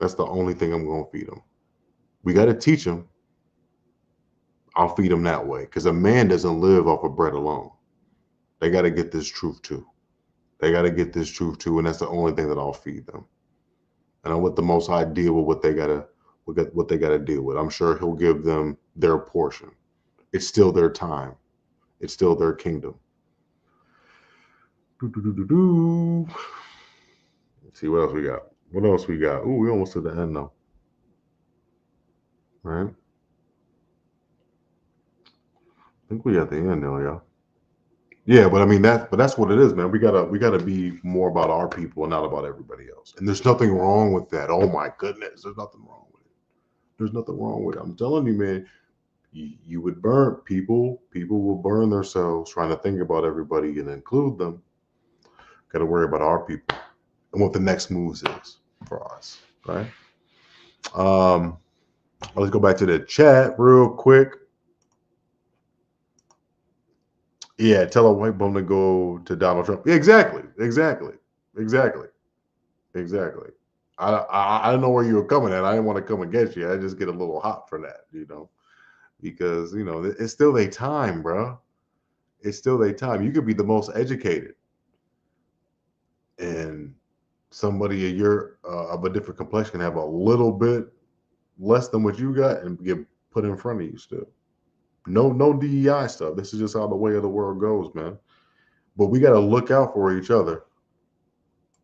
That's the only thing I'm going to feed them. We got to teach them. I'll feed them that way because a man doesn't live off of bread alone. They got to get this truth too. They got to get this truth too, and that's the only thing that I'll feed them. And I'll let the Most High deal with what they gotta deal with. I'm sure He'll give them their portion. It's still their time. It's still their kingdom. Let's see what else we got. What else we got? Ooh, we almost to the end though. All right. I think we at the end now, y'all. Yeah, but I mean that's what it is, man. We gotta be more about our people and not about everybody else. And there's nothing wrong with that. Oh my goodness, there's nothing wrong with it. There's nothing wrong with it. I'm telling you, man. You would burn people. People will burn themselves trying to think about everybody and include them. Got to worry about our people and what the next moves is for us, right? Let's go back to the chat real quick. Yeah, tell a white bum to go to Donald Trump. Yeah, exactly. I don't know where you were coming at. I didn't want to come against you. I just get a little hot for that, because it's still their time, bro. It's still their time. You could be the most educated, and somebody of a different complexion can have a little bit less than what you got and get put in front of you still. No DEI stuff. This is just how the way of the world goes, man. But we got to look out for each other.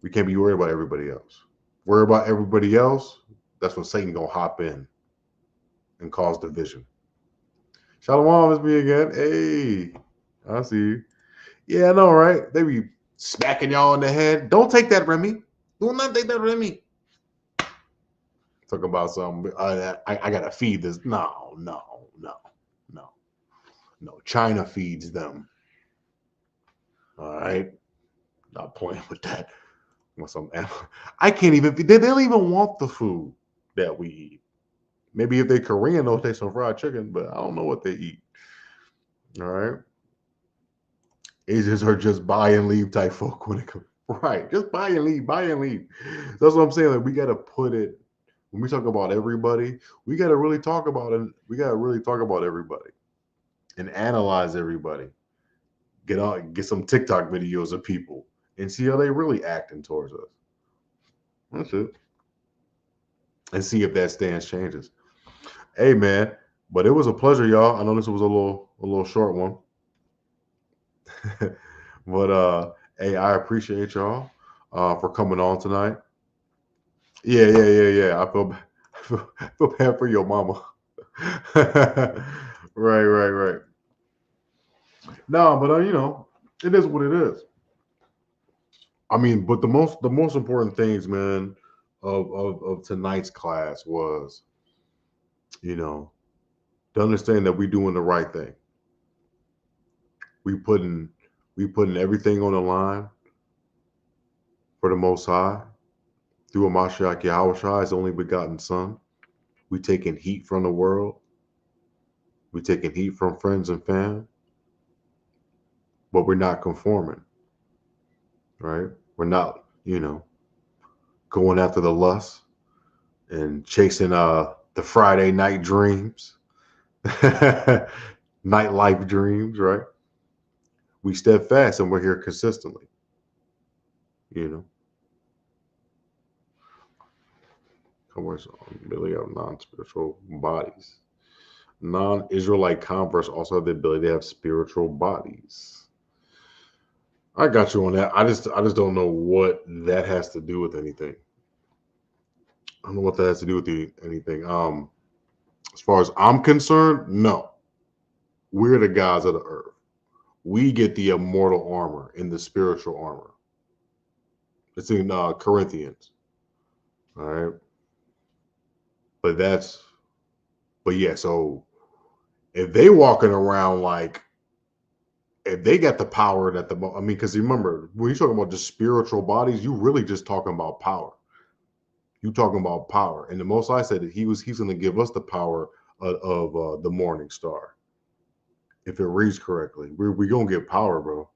We can't be worried about everybody else. Worry about everybody else. That's when Satan gonna hop in and cause division. Shalom, it's me again. Hey, I see you. Yeah, I know, right? They be smacking y'all in the head. Don't take that, Remy. Do not take that, Remy. Talking about something. I gotta feed this. No. China feeds them. All right. Not playing with that. I can't even. They don't even want the food that we eat. Maybe if they're Korean, they'll take some fried chicken, but I don't know what they eat. All right. Asians are just buy and leave type folk when it comes. Right. Just buy and leave. That's what I'm saying. Like, we got to put it, when we talk about everybody, we got to really talk about it. We got to really talk about everybody and analyze everybody. Get some TikTok videos of people and see how they really acting towards us. That's it. And see if that stance changes. Hey, man, but it was a pleasure, y'all. I know this was a little short one. But hey, I appreciate y'all for coming on tonight. Yeah. I feel bad for your mama. Right. No, but it is what it is. I mean, but the most important things, man, of tonight's class was, you know, to understand that we doing the right thing. We putting we putting everything on the line for the Most High through a Mashiach Yahushua, his only begotten Son. We taking heat from the world. We taking heat from friends and fam, but we're not conforming, right? We're not, going after the lust and chasing the Friday night dreams, nightlife dreams, right? We steadfast and we're here consistently, you know. Converse on ability of non-spiritual bodies. Non-Israelite converts also have the ability to have spiritual bodies. I got you on that. I just don't know what that has to do with anything. I don't know what that has to do with anything. As far as I'm concerned, no. We're the gods of the earth. We get the immortal armor and the spiritual armor. It's in Corinthians. All right. But yeah, so if they walking around like, if they got the power that because remember, when you're talking about just spiritual bodies, you really just talking about power. You talking about power. And the Most High said that he's going to give us the power of the morning star. If it reads correctly, we're going to get power, bro.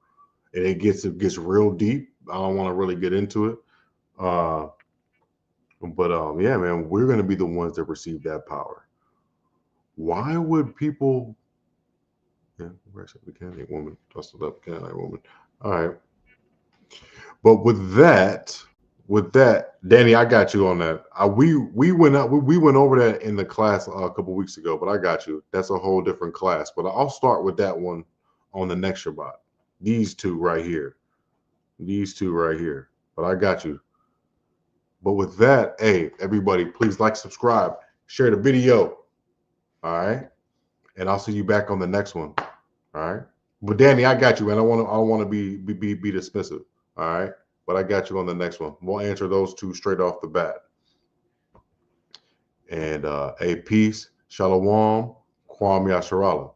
And it gets real deep. I don't want to really get into it. But yeah, man, we're going to be the ones that receive that power. Why would people? Yeah, the Canaanite woman, dusted up Canaanite woman. All right, but with that, Danny, I got you on that. We went over that in the class a couple weeks ago, but I got you. That's a whole different class. But I'll start with that one on the next Shabbat. These two right here. But I got you. But with that, hey, everybody, please like, subscribe, share the video. All right. And I'll see you back on the next one. All right. But Danny, I got you, man. I don't want to be dismissive. All right. But I got you on the next one. We'll answer those two straight off the bat. And peace, shalom, kwam yasharala.